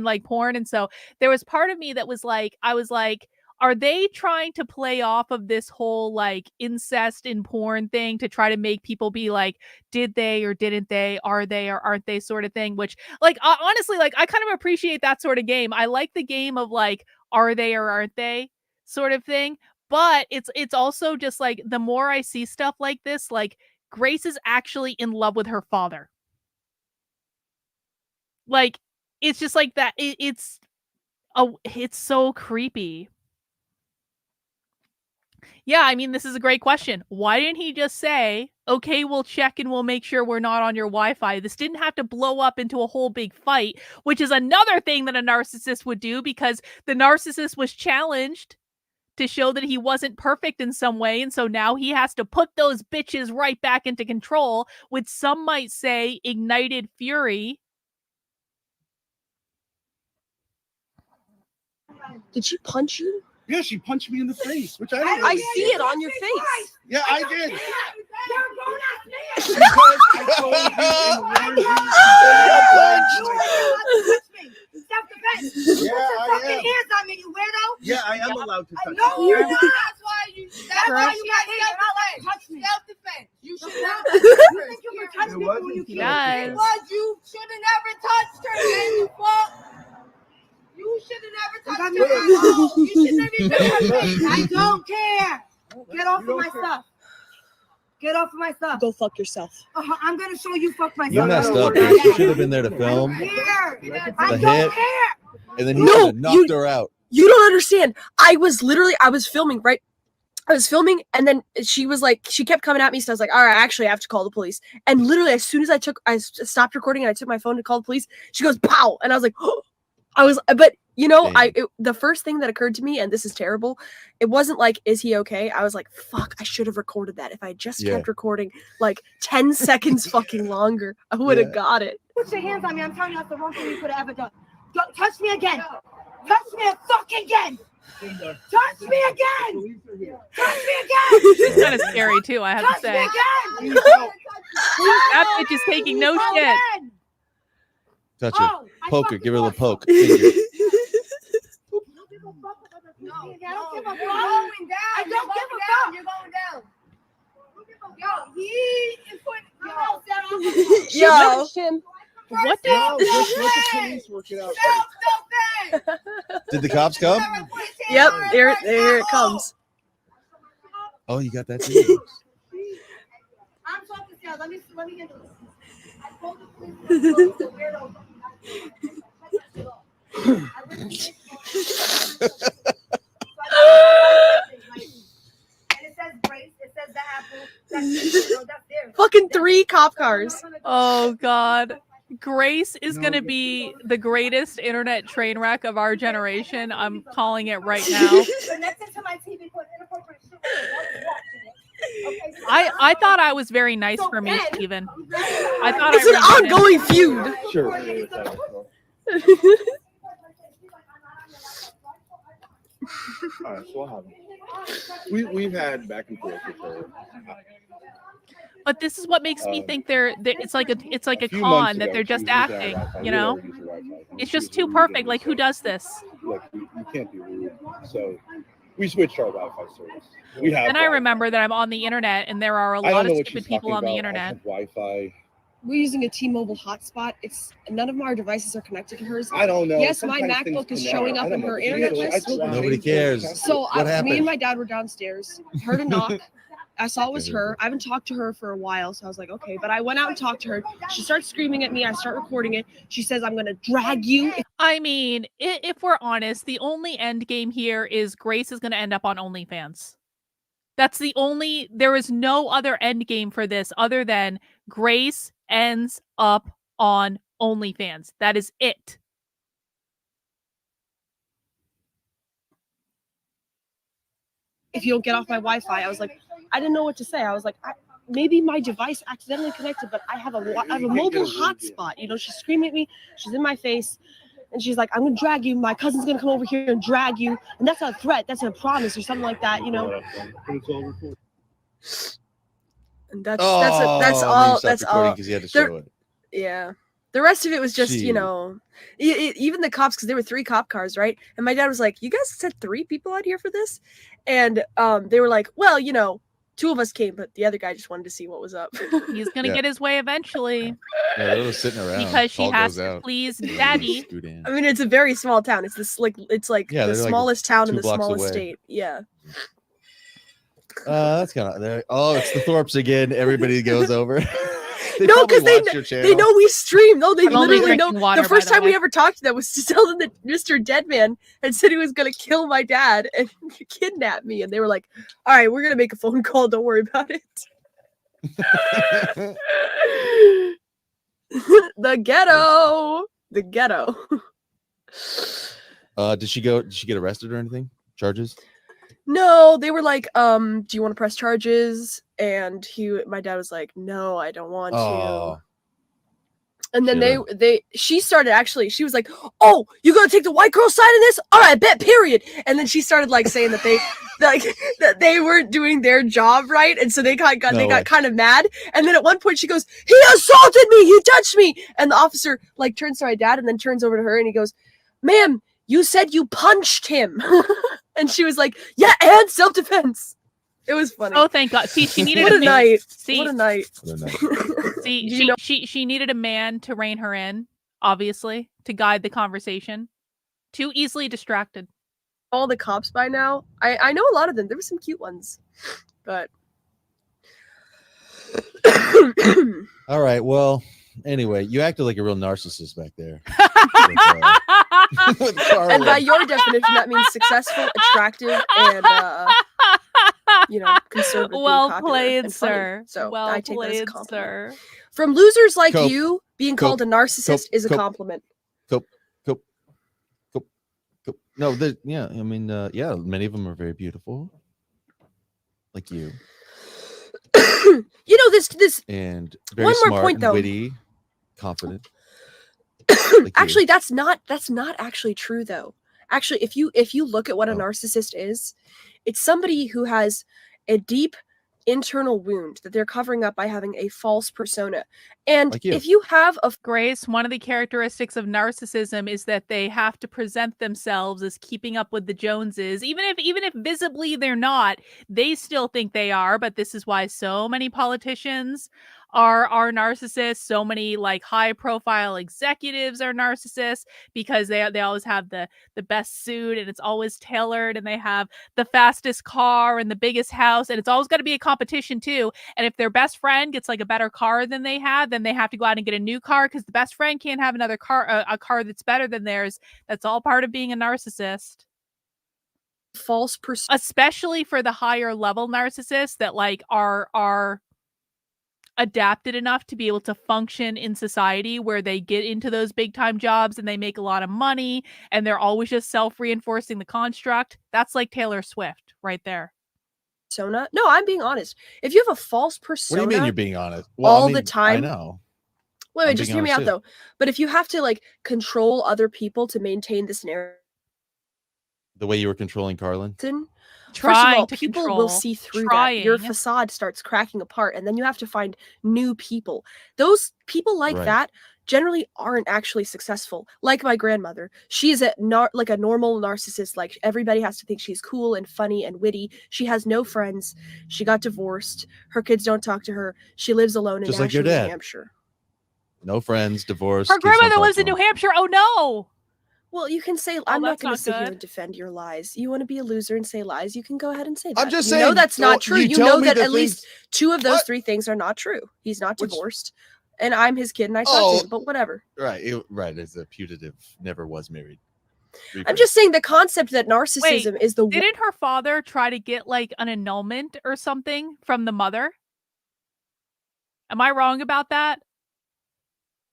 like porn. And so there was part of me that was like, I was like, are they trying to play off of this whole like incest in porn thing to try to make people be like, did they or didn't they, are they or aren't they sort of thing? Which like honestly, like I kind of appreciate that sort of game. I like the game of like, are they or aren't they sort of thing. But it's also just like the more I see stuff like this, like Grace is actually in love with her father. Like it's just like that. It's so creepy. Yeah, I mean, this is a great question. Why didn't he just say, okay, we'll check and we'll make sure we're not on your Wi-Fi? This didn't have to blow up into a whole big fight, which is another thing that a narcissist would do, because the narcissist was challenged to show that he wasn't perfect in some way. And so now he has to put those bitches right back into control with, some might say, ignited fury. Did she punch you? Yeah, she punched me in the face, which I see it on your face. Yeah, I did. Self-defense. Yeah, I am. Hands on me, you weirdo. Yeah, I am allowed to touch No, you. you're not. That's why you got touch me. Self-defense. You should not. You think you can touch me when you can't? Yes. Because you should have never touched her, man. You fuck. You should have never touched her. You should never even touched me. I don't care. Get off of my stuff. Get off of my stuff. Go fuck yourself. I'm gonna show you fuck myself. You messed up, bitch. You should have been there to film I the don't hit, care. and then he should have knocked her out. You don't understand. I was filming, right? I was filming, and then she was like, she kept coming at me, so I was like, all right, actually, I have to call the police. And literally, as soon as I stopped recording and I took my phone to call the police, she goes, pow! And I was like, oh. But you know, the first thing that occurred to me, and this is terrible, it wasn't like, is he okay? I was like, fuck, I should have recorded that. If I just kept recording like 10 seconds fucking longer, I would have got it. Put your hands on me. I'm telling you, that's the wrong thing you could have ever done. Don't touch me again. Touch me fucking again. Touch me again. Touch me again. It's kind of scary too, I have to say. Touch me again. That bitch is taking no shit. Touch her. Poke her. Give her a little poke. I don't give a fuck. I don't give a fuck. You're going down. Yo, he is putting. Yo. What the? No, just let the police work it out. Did the cops come? Yep, here it comes. Oh, you got that too. I'm talking to you. Let me get this. I told the police weirdo. Fucking 3 cop cars. Oh God. Grace is going to be the greatest internet train wreck of our generation. I'm calling it right now. I thought I was very nice for me, Steven. I thought It's an ongoing feud. Sure. All right, so what happened? We've had back and forth with her. But this is what makes me think it's like a con that they're just acting, you know? It's just too perfect. Like, who does this? Look, you can't be rude. So we switched our Wi-Fi service. We have. And I remember that I'm on the internet, and there are a lot of stupid people on the internet. Wi-Fi. We're using a T-Mobile hotspot. It's none of our devices are connected to hers. I don't know. Yes, my MacBook is showing up in her internet list. Nobody cares. So What happened? me and my dad were downstairs. Heard a knock. I saw it was her. I haven't talked to her for a while, so I was like, okay. But I went out and talked to her. She starts screaming at me. I start recording it. She says, I'm going to drag you. I mean, if we're honest, the only end game here is Grace is going to end up on OnlyFans. That's the only, there is no other end game for this other than Grace ends up on OnlyFans. That is it. If you don't get off my Wi-Fi, I was like, I didn't know what to say. I was like, maybe my device accidentally connected, but I have a mobile hotspot. You know, she's screaming at me. She's in my face. And she's like, I'm gonna drag you. My cousin's gonna come over here and drag you. And that's not a threat. That's a promise or something like that, you know. And that's all. That's all. Because you had to show it. Yeah. The rest of it was just, Gee. you know, even the cops, because there were 3 cop cars, right? And my dad was like, you guys sent 3 people out here for this? And they were like, well, you know, 2 of us came, but the other guy just wanted to see what was up. He's gonna Yeah. get his way eventually Yeah, they're just sitting around. because she Call has goes to out. please daddy. Scoot in. I mean, it's a very small town. It's this it's like Yeah, the they're like smallest town in 2 the blocks smallest away. state. Yeah. That's kind of there. Oh, it's the Thorps again. Everybody goes over. No, because probably watch your they channel. know we stream. No, they I'm only literally know. drinking water, The by first the time we way. ever talked to them was to tell them that Mr. Deadman had said he was going to kill my dad and kidnap me. And they were like, all right, we're going to make a phone call. Don't worry about it. The ghetto. The ghetto. Did she get arrested or anything? Charges? No, they were like, do you want to press charges? And my dad was like, no, I don't want Oh, to. And then should've. she started actually, she was like, oh, you gonna take the white girl side of this? All right, bet, period. And then she started like saying that they that they weren't doing their job right. And so they got kind of mad. And then at one point she goes, he assaulted me, he touched me. And the officer like turns to my dad and then turns over to her and he goes, ma'am, you said you punched him. And she was like, yeah, and self-defense. It was funny. Oh, thank God. See, she needed What a night. See, What a night. see, Do you know- she needed a man to rein her in, obviously, to guide the conversation. Too easily distracted. All the cops by now. I know a lot of them. There were some cute ones. But All right. Well, anyway, you acted like a real narcissist back there. With Carla. and by your definition, that means successful, attractive, and conservative. Well popular, played, and funny. sir. So well I take that as a played, compliment. sir. From losers like Cope. you, being Cope. called a narcissist is a Cope. compliment. No, yeah, I mean, yeah, many of them are very beautiful, like you, This and very One more smart point, and though. witty, confident. like you. actually that's not actually true though. Actually, if you look at what a Oh. narcissist is, it's somebody who has a deep internal wound that they're covering up by having a false persona. And Like you. if you have a Grace, one of the characteristics of narcissism is that they have to present themselves as keeping up with the Joneses, even if visibly they're not. They still think they are, but this is why so many politicians are narcissists. So many like high profile executives are narcissists because they always have the best suit and it's always tailored, and they have the fastest car and the biggest house, and it's always got to be a competition too. And if their best friend gets like a better car than they have, then they have to go out and get a new car because the best friend can't have another car, a car that's better than theirs. That's all part of being a narcissist. false persona, Especially for the higher level narcissists that like are adapted enough to be able to function in society, where they get into those big time jobs and they make a lot of money and they're always just self-reinforcing the construct. That's like Taylor Swift right there. no, I'm being honest. If you have a false persona, What do you mean you're being honest? all I the mean, time? I know. wait, I'm just being hear me out honest, too. though. But if you have to like control other people to maintain this narrative, The way you were controlling Carlin. first of all, to people control, will see through that. Your trying. facade starts cracking apart, and then you have to find new people. Those people like Right. that generally aren't actually successful. Like my grandmother, she is like a normal narcissist. Like everybody has to think she's cool and funny and witty. She has no friends. She got divorced. Her kids don't talk to her. She lives alone in Just like your Nashville, New dad. Hampshire. No friends, divorced. Her kids don't grandmother talk lives to in New them. Hampshire. Oh no. Well, you can say, I'm not that's going not to sit here good. and defend your lies. You want to be a loser and say lies, you can go ahead and say that. I'm just you know saying, that's well, not true. you You tell know me that the at least things- 2 of those What? 3 things are not true. He's not Which- divorced, and I'm his kid, and I talk Oh. to him, but whatever. Right. Right. It's a putative. Never was married. I'm just saying the concept that narcissism is the Didn't her father try to get like an annulment or something from the mother? Am I wrong about that?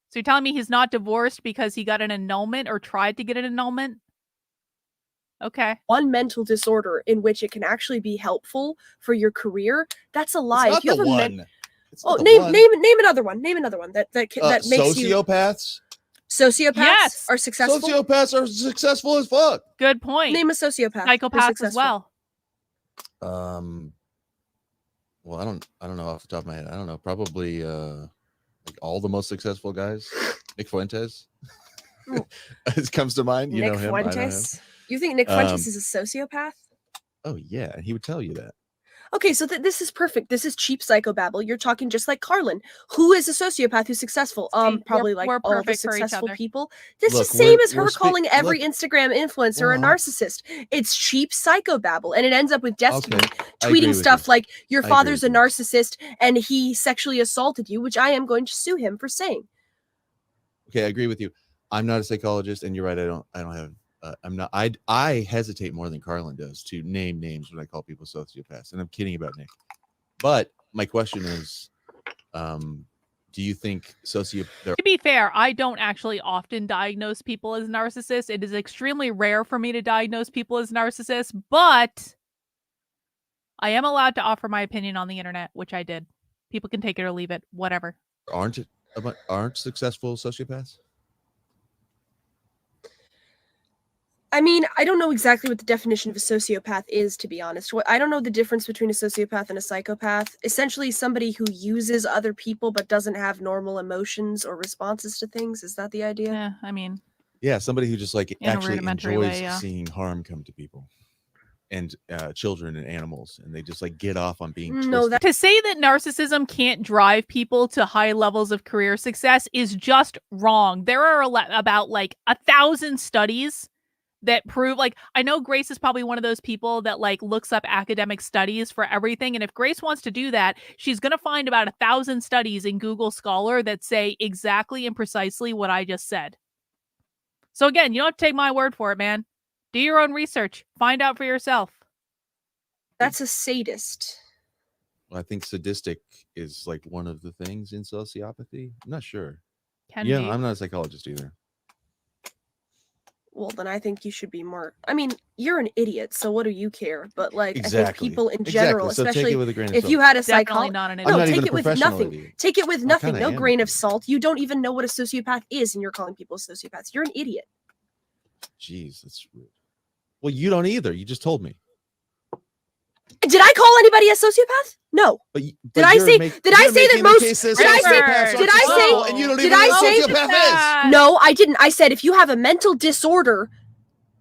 So you're telling me he's not divorced because he got an annulment or tried to get an annulment? Okay. one mental disorder in which it can actually be helpful for your career. That's a lie. It's If you not have the a one. It's not oh, the name one. name another one. Name another one that makes you. Sociopaths. Sociopaths Yes. are successful. Sociopaths are successful as fuck. Good point. Name a sociopath. who's Psychopaths as successful. well. Well, I don't know off the top of my head. I don't know. Probably like all the most successful guys. Nick Fuentes. It comes to mind. You Nick know him. I know him. Fuentes. You think Nick Fuentes is a sociopath? Oh yeah, and he would tell you that. Okay, so this is perfect. This is cheap psychobabble. You're talking just like Carlin. Who is a sociopath who's successful? See, Probably we're all the perfect for each successful other. people. This Look, is same we're- as her we're calling every look- Instagram influencer a Well, narcissist. It's cheap psychobabble, and it ends up with Destiny Okay, I agree tweeting with stuff you. like your I agree father's a with you. narcissist and he sexually assaulted you, which I am going to sue him for saying. Okay, I agree with you. I'm not a psychologist, and you're right. I don't have. I'm not. I hesitate more than Carlin does to name names when I call people sociopaths, and I'm kidding about Nick. But my question is, do you think To be fair, I don't actually often diagnose people as narcissists. It is extremely rare for me to diagnose people as narcissists, but I am allowed to offer my opinion on the internet, which I did. People can take it or leave it, whatever. aren't successful sociopaths? I mean, I don't know exactly what the definition of a sociopath is, to be honest. I don't know the difference between a sociopath and a psychopath. Essentially, somebody who uses other people but doesn't have normal emotions or responses to things. Is that the idea? Yeah, I mean, Yeah, somebody who just like In a actually rudimentary enjoys way, yeah. seeing harm come to people and children and animals, and they just like get off on being No, twisted. to say that narcissism can't drive people to high levels of career success is just wrong. There are about like 1,000 studies that prove, like, I know Grace is probably one of those people that like looks up academic studies for everything, and if Grace wants to do that, she's gonna find about 1,000 studies in Google Scholar that say exactly and precisely what I just said. So again, you don't have to take my word for it, man. Do your own research. Find out for yourself. That's a sadist. I think sadistic is like one of the things in sociopathy. I'm not sure. Can Yeah, be. I'm not a psychologist either. Well, then I think you should be more. I mean, you're an idiot, so what do you care? But like, I think Exactly. people in general, So take especially it with a grain of if salt. you had a Definitely psychologist, not an I'm no, not idiot. even take a it with professional nothing. idiot. Take it with Well, I nothing. kinda No am. grain of salt. You don't even know what a sociopath is, and you're calling people sociopaths. You're an idiot. Jeez, that's rude. Well, you don't either. You just told me. Did I call anybody a sociopath? No. But Did I say that most? Did I say- did I say- and you don't did even know I what say- a sociopath is? No, I didn't. I said if you have a mental disorder,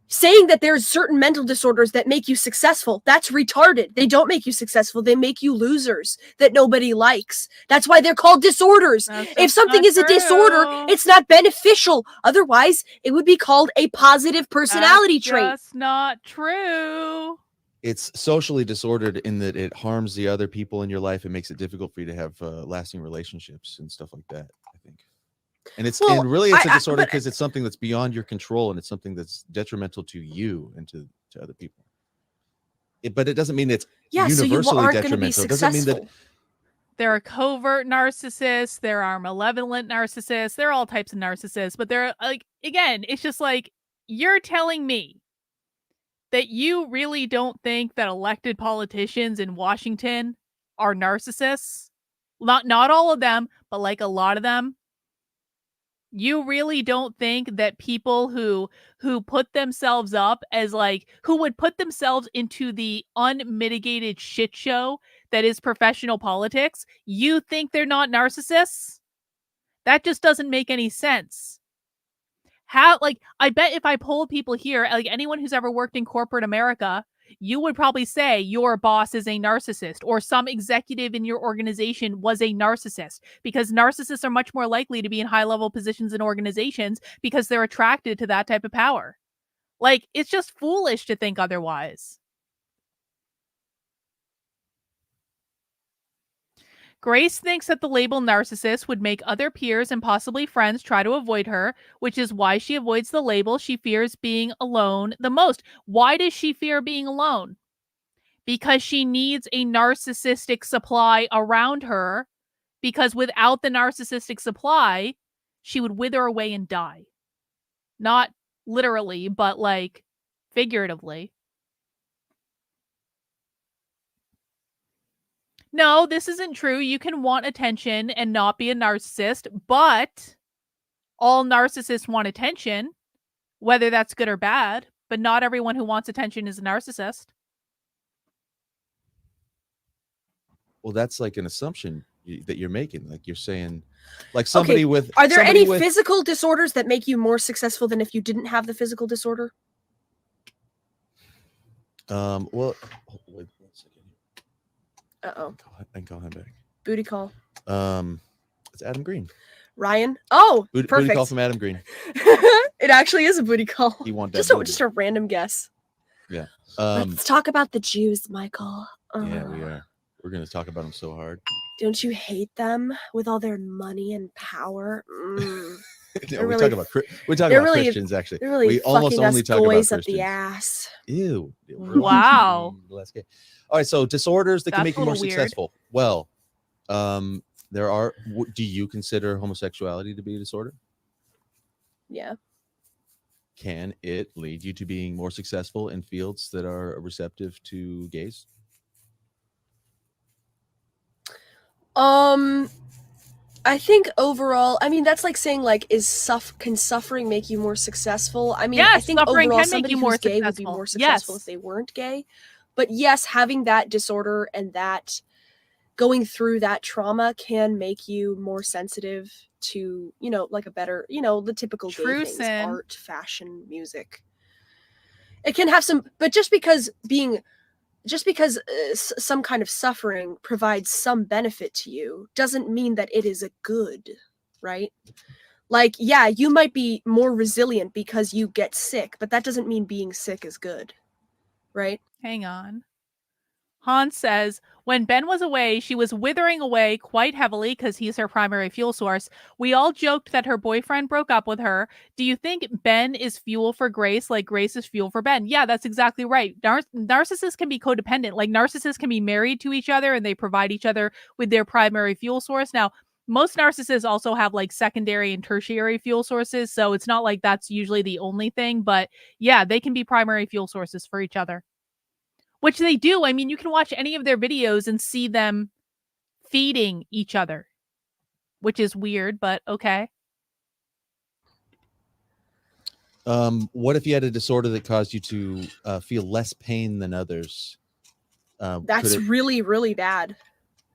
saying that there's certain mental disorders that make you successful, that's retarded. They don't make you successful. They make you losers that nobody likes. That's why they're called disorders. That's If just something not is a disorder, true. it's not beneficial. Otherwise, it would be called a positive personality That's trait. just not true. It's socially disordered in that it harms the other people in your life and makes it difficult for you to have lasting relationships and stuff like that, I think. And it's Well, and really it's a I- disorder but- because it's something that's beyond your control and it's something that's detrimental to you and to other people. But it doesn't mean it's Yeah, so you universally aren't going to be detrimental. It doesn't mean successful. that There are covert narcissists, there are malevolent narcissists, there are all types of narcissists, but they're like, again, it's just like, you're telling me that you really don't think that elected politicians in Washington are narcissists? Not all of them, but like a lot of them. You really don't think that people who put themselves up as like, who would put themselves into the unmitigated shit show that is professional politics, you think they're not narcissists? That just doesn't make any sense. How, like, I bet if I polled people here, like anyone who's ever worked in corporate America, you would probably say your boss is a narcissist or some executive in your organization was a narcissist, because narcissists are much more likely to be in high level positions in organizations because they're attracted to that type of power. Like, it's just foolish to think otherwise. Grace thinks that the label narcissist would make other peers and possibly friends try to avoid her, which is why she avoids the label. She fears being alone the most. Why does she fear being alone? Because she needs a narcissistic supply around her, because without the narcissistic supply, she would wither away and die. Not literally, but like figuratively. No, this isn't true. You can want attention and not be a narcissist, but all narcissists want attention, whether that's good or bad, but not everyone who wants attention is a narcissist. Well, that's like an assumption that you're making. Like you're saying, like somebody with. Are there somebody any with, physical disorders that make you more successful than if you didn't have the physical disorder? Well, wait 1 second. Uh-oh. I can call him back. Booty call. It's Adam Green. Ryan? Oh, Booty perfect. call from Adam Green. It actually is a booty call. He wanted that Just a random guess. Yeah. Let's talk about the Jews, Michael. Yeah, we are. We're gonna talk about them so hard. Don't you hate them with all their money and power? No, They're we really- talk about they're really- Christians actually. They're really We almost fucking only us talk about boys up Christians. the ass. Ew. Wow. Let's get. All right, so disorders that can That's make a you more little weird. successful. Well, there are. Do you consider homosexuality to be a disorder? Yeah. Can it lead you to being more successful in fields that are receptive to gays? I think overall, I mean, that's like saying like, can suffering make you more successful? I mean, I Yes, think suffering overall can make somebody you who's more gay would be successful. more successful Yes. if they weren't gay. But yes, having that disorder and that going through that trauma can make you more sensitive to, like a better, the typical gay True things, sin. art, fashion, music. It can have some, but just because some kind of suffering provides some benefit to you doesn't mean that it is a good, right? Like, yeah, you might be more resilient because you get sick, but that doesn't mean being sick is good, right? Hang on. Hans says, when Ben was away, she was withering away quite heavily because he's her primary fuel source. We all joked that her boyfriend broke up with her. Do you think Ben is fuel for Grace like Grace is fuel for Ben? Yeah, that's exactly right. Narcissists can be codependent. Like narcissists can be married to each other and they provide each other with their primary fuel source. Now, most narcissists also have like secondary and tertiary fuel sources. So it's not like that's usually the only thing. But yeah, they can be primary fuel sources for each other. Which they do. I mean, you can watch any of their videos and see them feeding each other, which is weird, but okay. What if you had a disorder that caused you to feel less pain than others? That's really, really bad.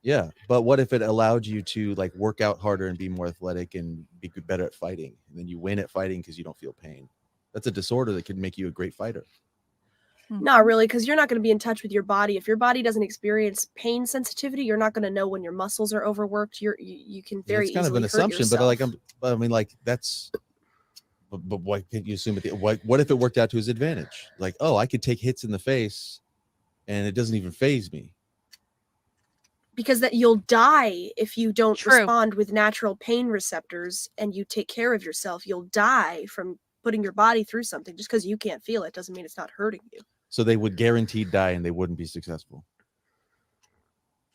Yeah, but what if it allowed you to like work out harder and be more athletic and be better at fighting, and then you win at fighting because you don't feel pain? That's a disorder that could make you a great fighter. Not really, because you're not going to be in touch with your body. If your body doesn't experience pain sensitivity, you're not going to know when your muscles are overworked. You can very It's kind of easily an hurt assumption, but yourself. I mean, like that's. But why can't you assume it? What if it worked out to his advantage? Like, oh, I could take hits in the face, and it doesn't even faze me. Because that you'll die if you don't True. respond with natural pain receptors and you take care of yourself. You'll die from putting your body through something. Just because you can't feel it doesn't mean it's not hurting you. So they would guaranteed die, and they wouldn't be successful.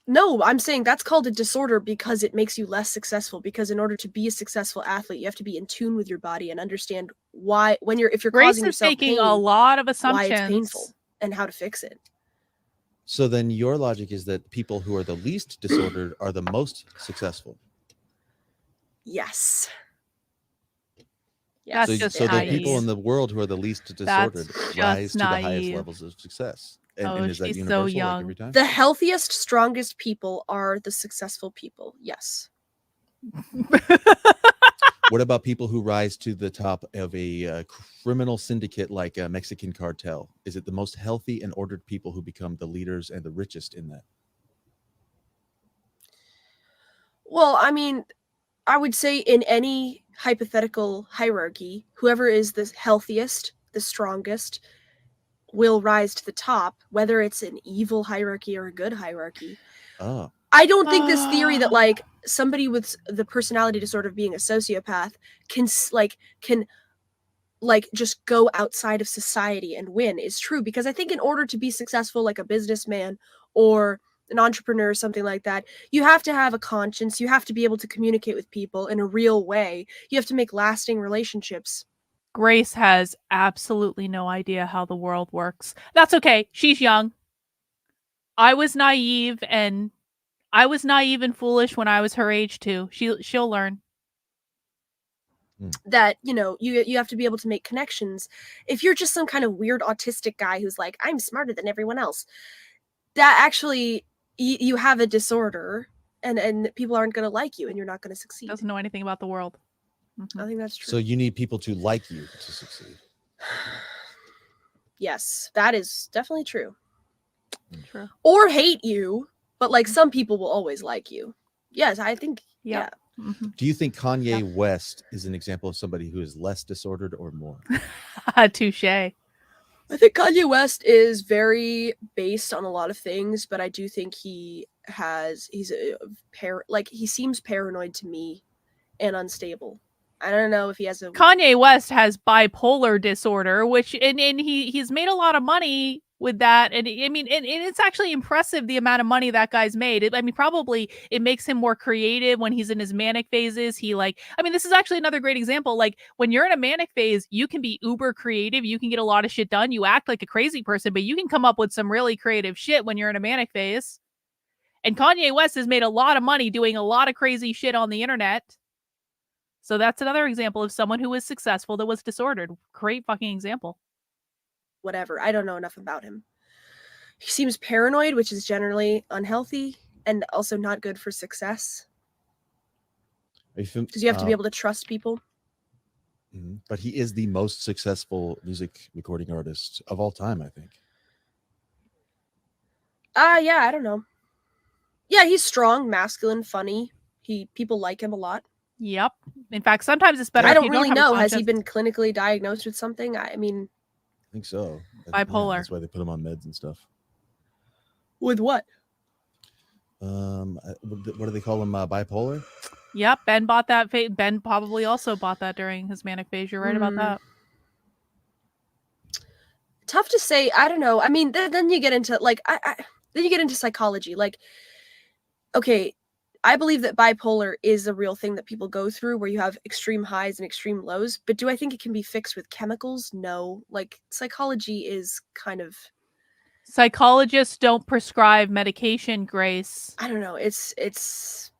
No, I'm saying that's called a disorder because it makes you less successful. Because in order to be a successful athlete, you have to be in tune with your body and understand why, if you're Grace causing is yourself making pain, a lot of why assumptions. it's painful and how to fix it. So then your logic is that people who are the least disordered are the most successful. Yes. That's So, just so the naive. people in the world who are the least disordered just rise to the highest naive. levels of success. And, Oh, and is that she's so universal like young. every time? The healthiest, strongest people are the successful people. Yes. What about people who rise to the top of a criminal syndicate like a Mexican cartel? Is it the most healthy and ordered people who become the leaders and the richest in that? Well, I mean, I would say in any hypothetical hierarchy, whoever is the healthiest, the strongest, will rise to the top, whether it's an evil hierarchy or a good hierarchy. Oh, I don't think this theory that like somebody with the personality disorder of being a sociopath can just go outside of society and win is true, because I think in order to be successful like a businessman or an entrepreneur or something like that, you have to have a conscience, you have to be able to communicate with people in a real way, you have to make lasting relationships. Grace has absolutely no idea how the world works. That's okay. She's young. I was naive and foolish when I was her age too. She'll learn. that, you know, you have to be able to make connections. If you're just some kind of weird autistic guy who's like, I'm smarter than everyone else, that actually you have a disorder, and people aren't going to like you, and you're not going to succeed. Doesn't know anything about the world. I think that's true. So you need people to like you to succeed. Yes, that is definitely true. True. Or hate you, but like some people will always like you. Yes, I think. Yeah. Yeah. Do you think Kanye West is an example of somebody who is less disordered or more? Touche. I think Kanye West is very based on a lot of things, but I do think he seems paranoid to me and unstable. I don't know if he has a Kanye West has bipolar disorder, which and he's made a lot of money with that, and I mean, and it's actually impressive the amount of money that guy's made. I mean, probably it makes him more creative when he's in his manic phases. This is actually another great example. Like when you're in a manic phase, you can be uber creative. You can get a lot of shit done. You act like a crazy person, but you can come up with some really creative shit when you're in a manic phase. And Kanye West has made a lot of money doing a lot of crazy shit on the internet. So that's another example of someone who was successful that was disordered. Great fucking example. Whatever. I don't know enough about him. He seems paranoid, which is generally unhealthy and also not good for success. Because you have to be able to trust people. But he is the most successful music recording artist of all time, I think. Yeah, I don't know. Yeah, he's strong, masculine, funny. People like him a lot. Yep. In fact, sometimes it's better. I if don't you really have a know. Has he conscience. been clinically diagnosed with something? I mean, I think so. Bipolar. That's why they put him on meds and stuff. with what? What do they call him? Bipolar? Yep. Ben bought that. Ben probably also bought that during his manic phase. You're right about that. Tough to say. I don't know. I mean, then you get into then you get into psychology. Like, okay, I believe that bipolar is a real thing that people go through, where you have extreme highs and extreme lows. But do I think it can be fixed with chemicals? No. Like, psychology is kind of. Psychologists don't prescribe medication, Grace. I don't know. It's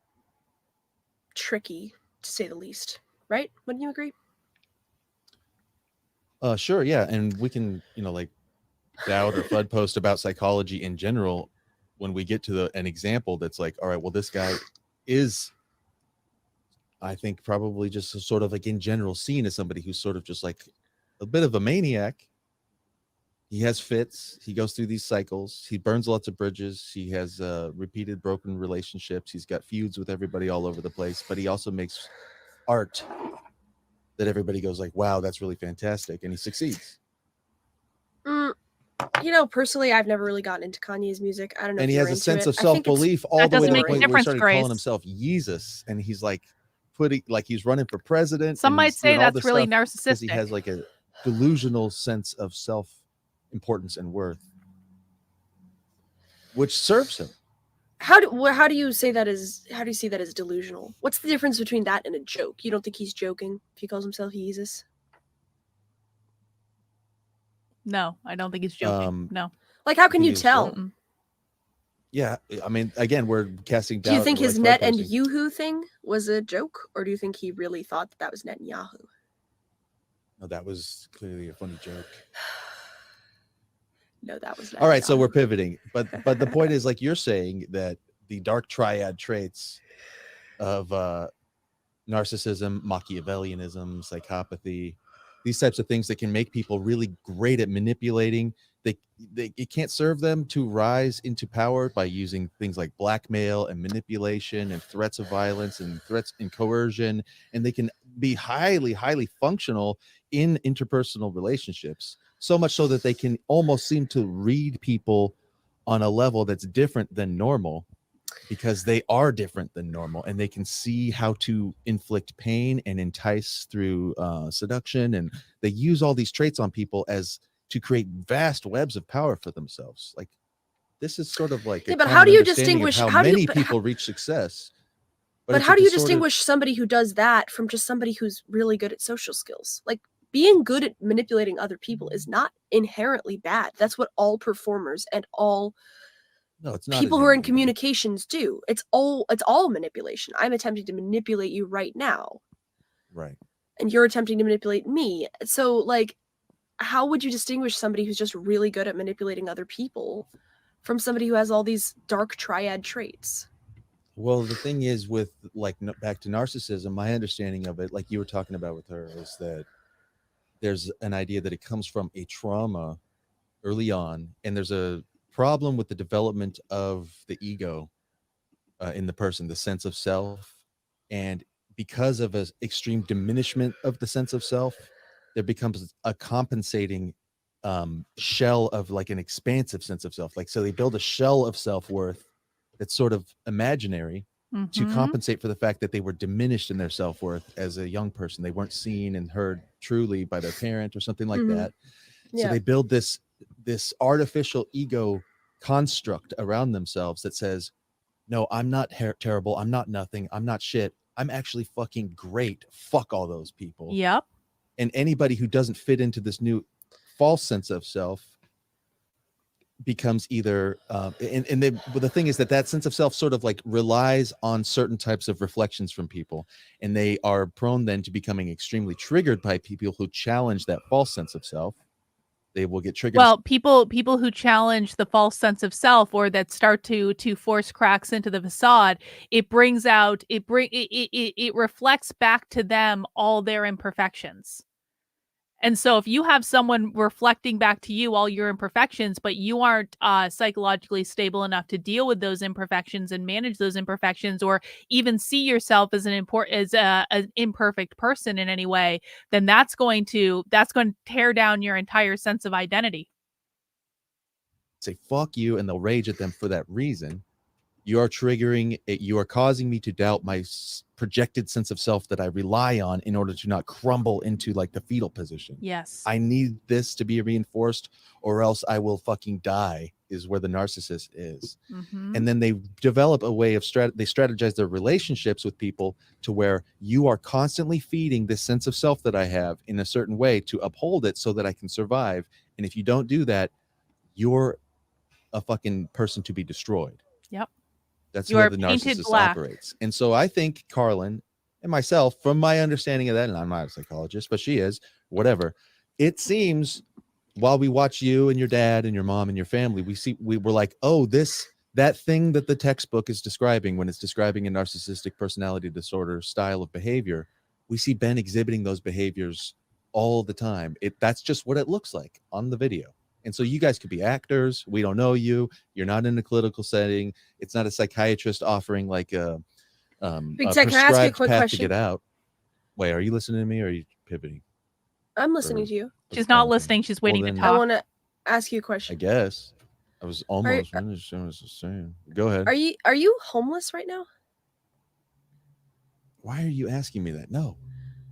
tricky, to say the least. Right? Wouldn't you agree? Sure, yeah. And we can, doubt or FUD post about psychology in general when we get to an example that's like, all right, well, this guy is, I think, probably just sort of like in general seen as somebody who's sort of just like a bit of a maniac. He has fits. He goes through these cycles. He burns lots of bridges. He has repeated broken relationships. He's got feuds with everybody all over the place, but he also makes art that everybody goes like, wow, that's really fantastic. And he succeeds. Personally, I've never really gotten into Kanye's music. I don't know. And if he you're has a into sense it. of self-belief all the way to the point where he started calling himself Jesus. And he's like he's running for president. Some might say that's really narcissistic. Because he has like a delusional sense of self-importance and worth, which serves him. How do you say that is delusional? What's the difference between that and a joke? You don't think he's joking if he calls himself Jesus? No, I don't think he's joking. No. Like, how can you tell? Yeah, I mean, again, we're casting doubt. Do you think his Net and Yoo-hoo thing was a joke, or do you think he really thought that was Netanyahu? No, that was clearly a funny joke. No, that was all right. So we're pivoting, but the point is, like you're saying, that the dark triad traits of narcissism, Machiavellianism, psychopathy, these types of things that can make people really great at manipulating. It can't serve them to rise into power by using things like blackmail and manipulation and threats of violence and threats and coercion. And they can be highly, highly functional in interpersonal relationships. So much so that they can almost seem to read people on a level that's different than normal, because they are different than normal, and they can see how to inflict pain and entice through seduction. And they use all these traits on people to create vast webs of power for themselves. Like, this is sort of like, but how do you distinguish how many people reach success? But how do you distinguish somebody who does that from just somebody who's really good at social skills? Like, being good at manipulating other people is not inherently bad. That's what all performers and all people who are in communications do. It's all manipulation. I'm attempting to manipulate you right now. Right. and you're attempting to manipulate me. So, like, how would you distinguish somebody who's just really good at manipulating other people from somebody who has all these dark triad traits? Well, the thing is with like back to narcissism, my understanding of it, like you were talking about with her, is that there's an idea that it comes from a trauma early on, and there's a problem with the development of the ego in the person, the sense of self, and because of an extreme diminishment of the sense of self, there becomes a compensating shell of like an expansive sense of self. Like, so they build a shell of self-worth that's sort of imaginary to Mhm. compensate for the fact that they were diminished in their self-worth as a young person. They weren't seen and heard truly by their parent or something like Mhm. that. So Yeah. they build this artificial ego construct around themselves that says, no, I'm not terrible. I'm not nothing. I'm not shit. I'm actually fucking great. Fuck all those people. Yep. And anybody who doesn't fit into this new false sense of self becomes either but the thing is that sense of self sort of like relies on certain types of reflections from people, and they are prone then to becoming extremely triggered by people who challenge that false sense of self. They will get triggered. Well, people who challenge the false sense of self, or that start to force cracks into the facade, it brings out it reflects back to them all their imperfections. And so if you have someone reflecting back to you all your imperfections, but you aren't psychologically stable enough to deal with those imperfections and manage those imperfections, or even see yourself as an imperfect person in any way, then that's going to tear down your entire sense of identity. Say fuck you, and they'll rage at them for that reason. You are triggering it. You are causing me to doubt my projected sense of self that I rely on in order to not crumble into like the fetal position. Yes. I need this to be reinforced, or else I will fucking die, is where the narcissist is. Mm-hmm. And then they develop a way of they strategize their relationships with people to where you are constantly feeding this sense of self that I have in a certain way to uphold it so that I can survive. And if you don't do that, you're a fucking person to be destroyed. Yep. That's You how are the painted narcissist black. operates. And so I think Carlin and myself, from my understanding of that, and I'm not a psychologist, but she is, whatever, it seems while we watch you and your dad and your mom and your family, we were like, oh, that thing that the textbook is describing when it's describing a narcissistic personality disorder style of behavior, we see Ben exhibiting those behaviors all the time. That's just what it looks like on the video. And so you guys could be actors. We don't know you. You're not in a clinical setting. It's not a psychiatrist offering like a Big Tech, can I ask you a prescribed quick path question? to get out. Wait, are you listening to me or are you pivoting? I'm listening to you. She's not Okay. listening. She's waiting Well, to then- I talk. want to ask you a I question. guess. I was almost finished. I was just saying. Go ahead. Are you homeless right now? Why are you asking me that? No.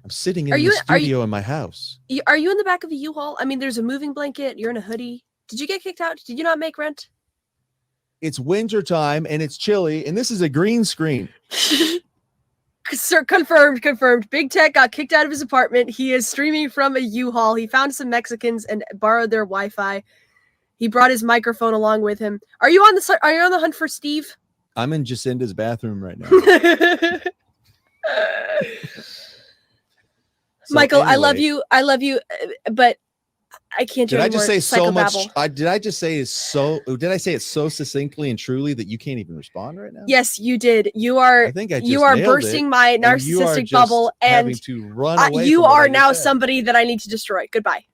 I'm sitting in Are the you- are studio in my house. Are you in the back of a U-Haul? I mean, there's a moving blanket. You're in a hoodie. Did you get kicked out? Did you not make rent? It's winter time and it's chilly, and this is a green screen. Sir, confirmed. Big Tech got kicked out of his apartment. He is streaming from a U-Haul. He found some Mexicans and borrowed their Wi-Fi. He brought his microphone along with him. Are you on the hunt for Steve? I'm in Jacinda's bathroom right now. So Michael, I love anyway, you, but I can't do Did I any just more say so much? psychobabble. Did I just say Did I say it so succinctly and truly that you can't even respond right now? Yes, you did. You are. I think I just you are nailed bursting it, my and you are narcissistic just bubble, having and to run away. you from what I are just now said. somebody that I need to destroy. Goodbye.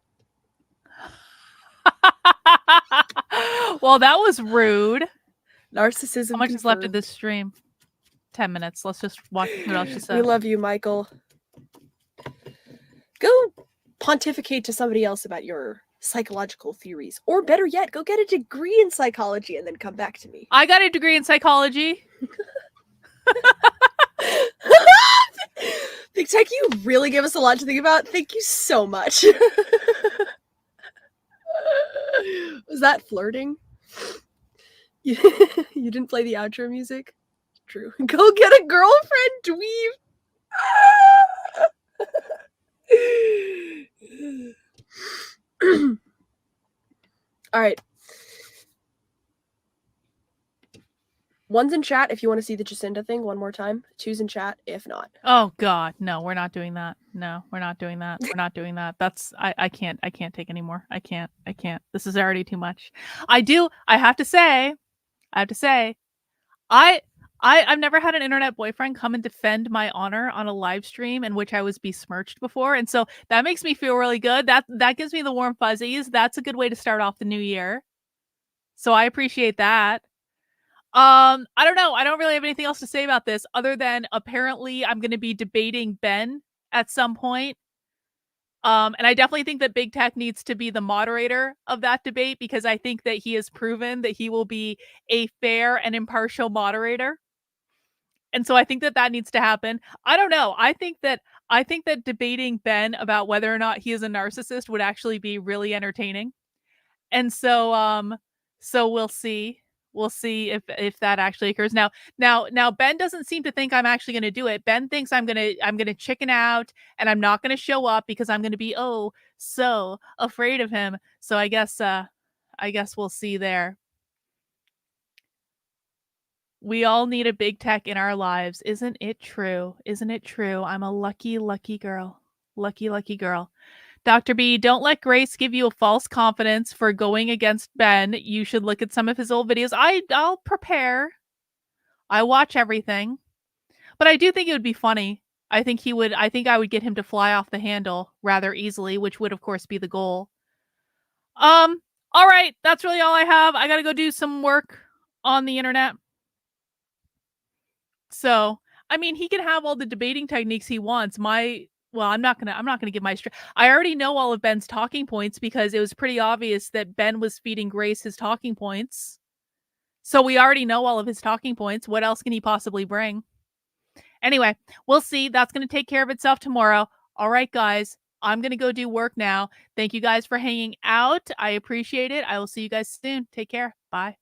Well, that was rude. Narcissism. How much is left of confirmed. this stream? 10 minutes. Let's just watch what else she We said. love you, Michael. Go pontificate to somebody else about your psychological theories, or better yet, go get a degree in psychology and then come back to me. I got a degree in psychology. Big Tech, you really give us a lot to think about. Thank you so much. Was that flirting? You didn't play the outro music? True. Go get a girlfriend, dweeb. All right. One's in chat if you want to see the Jacinda thing one more time. 2's in chat if not. Oh God, no, we're not doing that. No, we're not doing that. We're not doing that. That's I can't take anymore. I can't. This is already too much. I have to say, I've never had an internet boyfriend come and defend my honor on a live stream in which I was besmirched before. And so that makes me feel really good. That gives me the warm fuzzies. That's a good way to start off the new year. So I appreciate that. I don't know. I don't really have anything else to say about this other than apparently I'm going to be debating Ben at some point. And I definitely think that Big Tech needs to be the moderator of that debate because I think that he has proven that he will be a fair and impartial moderator. And so I think that needs to happen. I don't know. I think that debating Ben about whether or not he is a narcissist would actually be really entertaining. And so so we'll see. We'll see if that actually occurs. Now Ben doesn't seem to think I'm actually going to do it. Ben thinks I'm going to chicken out and I'm not going to show up because I'm going to be so afraid of him. So I guess we'll see there. We all need a Big Tech in our lives. Isn't it true? Isn't it true? I'm a lucky girl. Lucky girl. Dr. B, don't let Grace give you a false confidence for going against Ben. You should look at some of his old videos. I'll prepare. I watch everything. But I do think it would be funny. I think I would get him to fly off the handle rather easily, which would of course be the goal. All right, that's really all I have. I got to go do some work on the internet. So, I mean, he can have all the debating techniques he wants. I'm not gonna give my I already know all of Ben's talking points because it was pretty obvious that Ben was feeding Grace his talking points. So we already know all of his talking points. What else can he possibly bring? Anyway, we'll see. That's gonna take care of itself tomorrow. All right, guys. I'm gonna go do work now. Thank you guys for hanging out. I appreciate it. I will see you guys soon. Take care. Bye.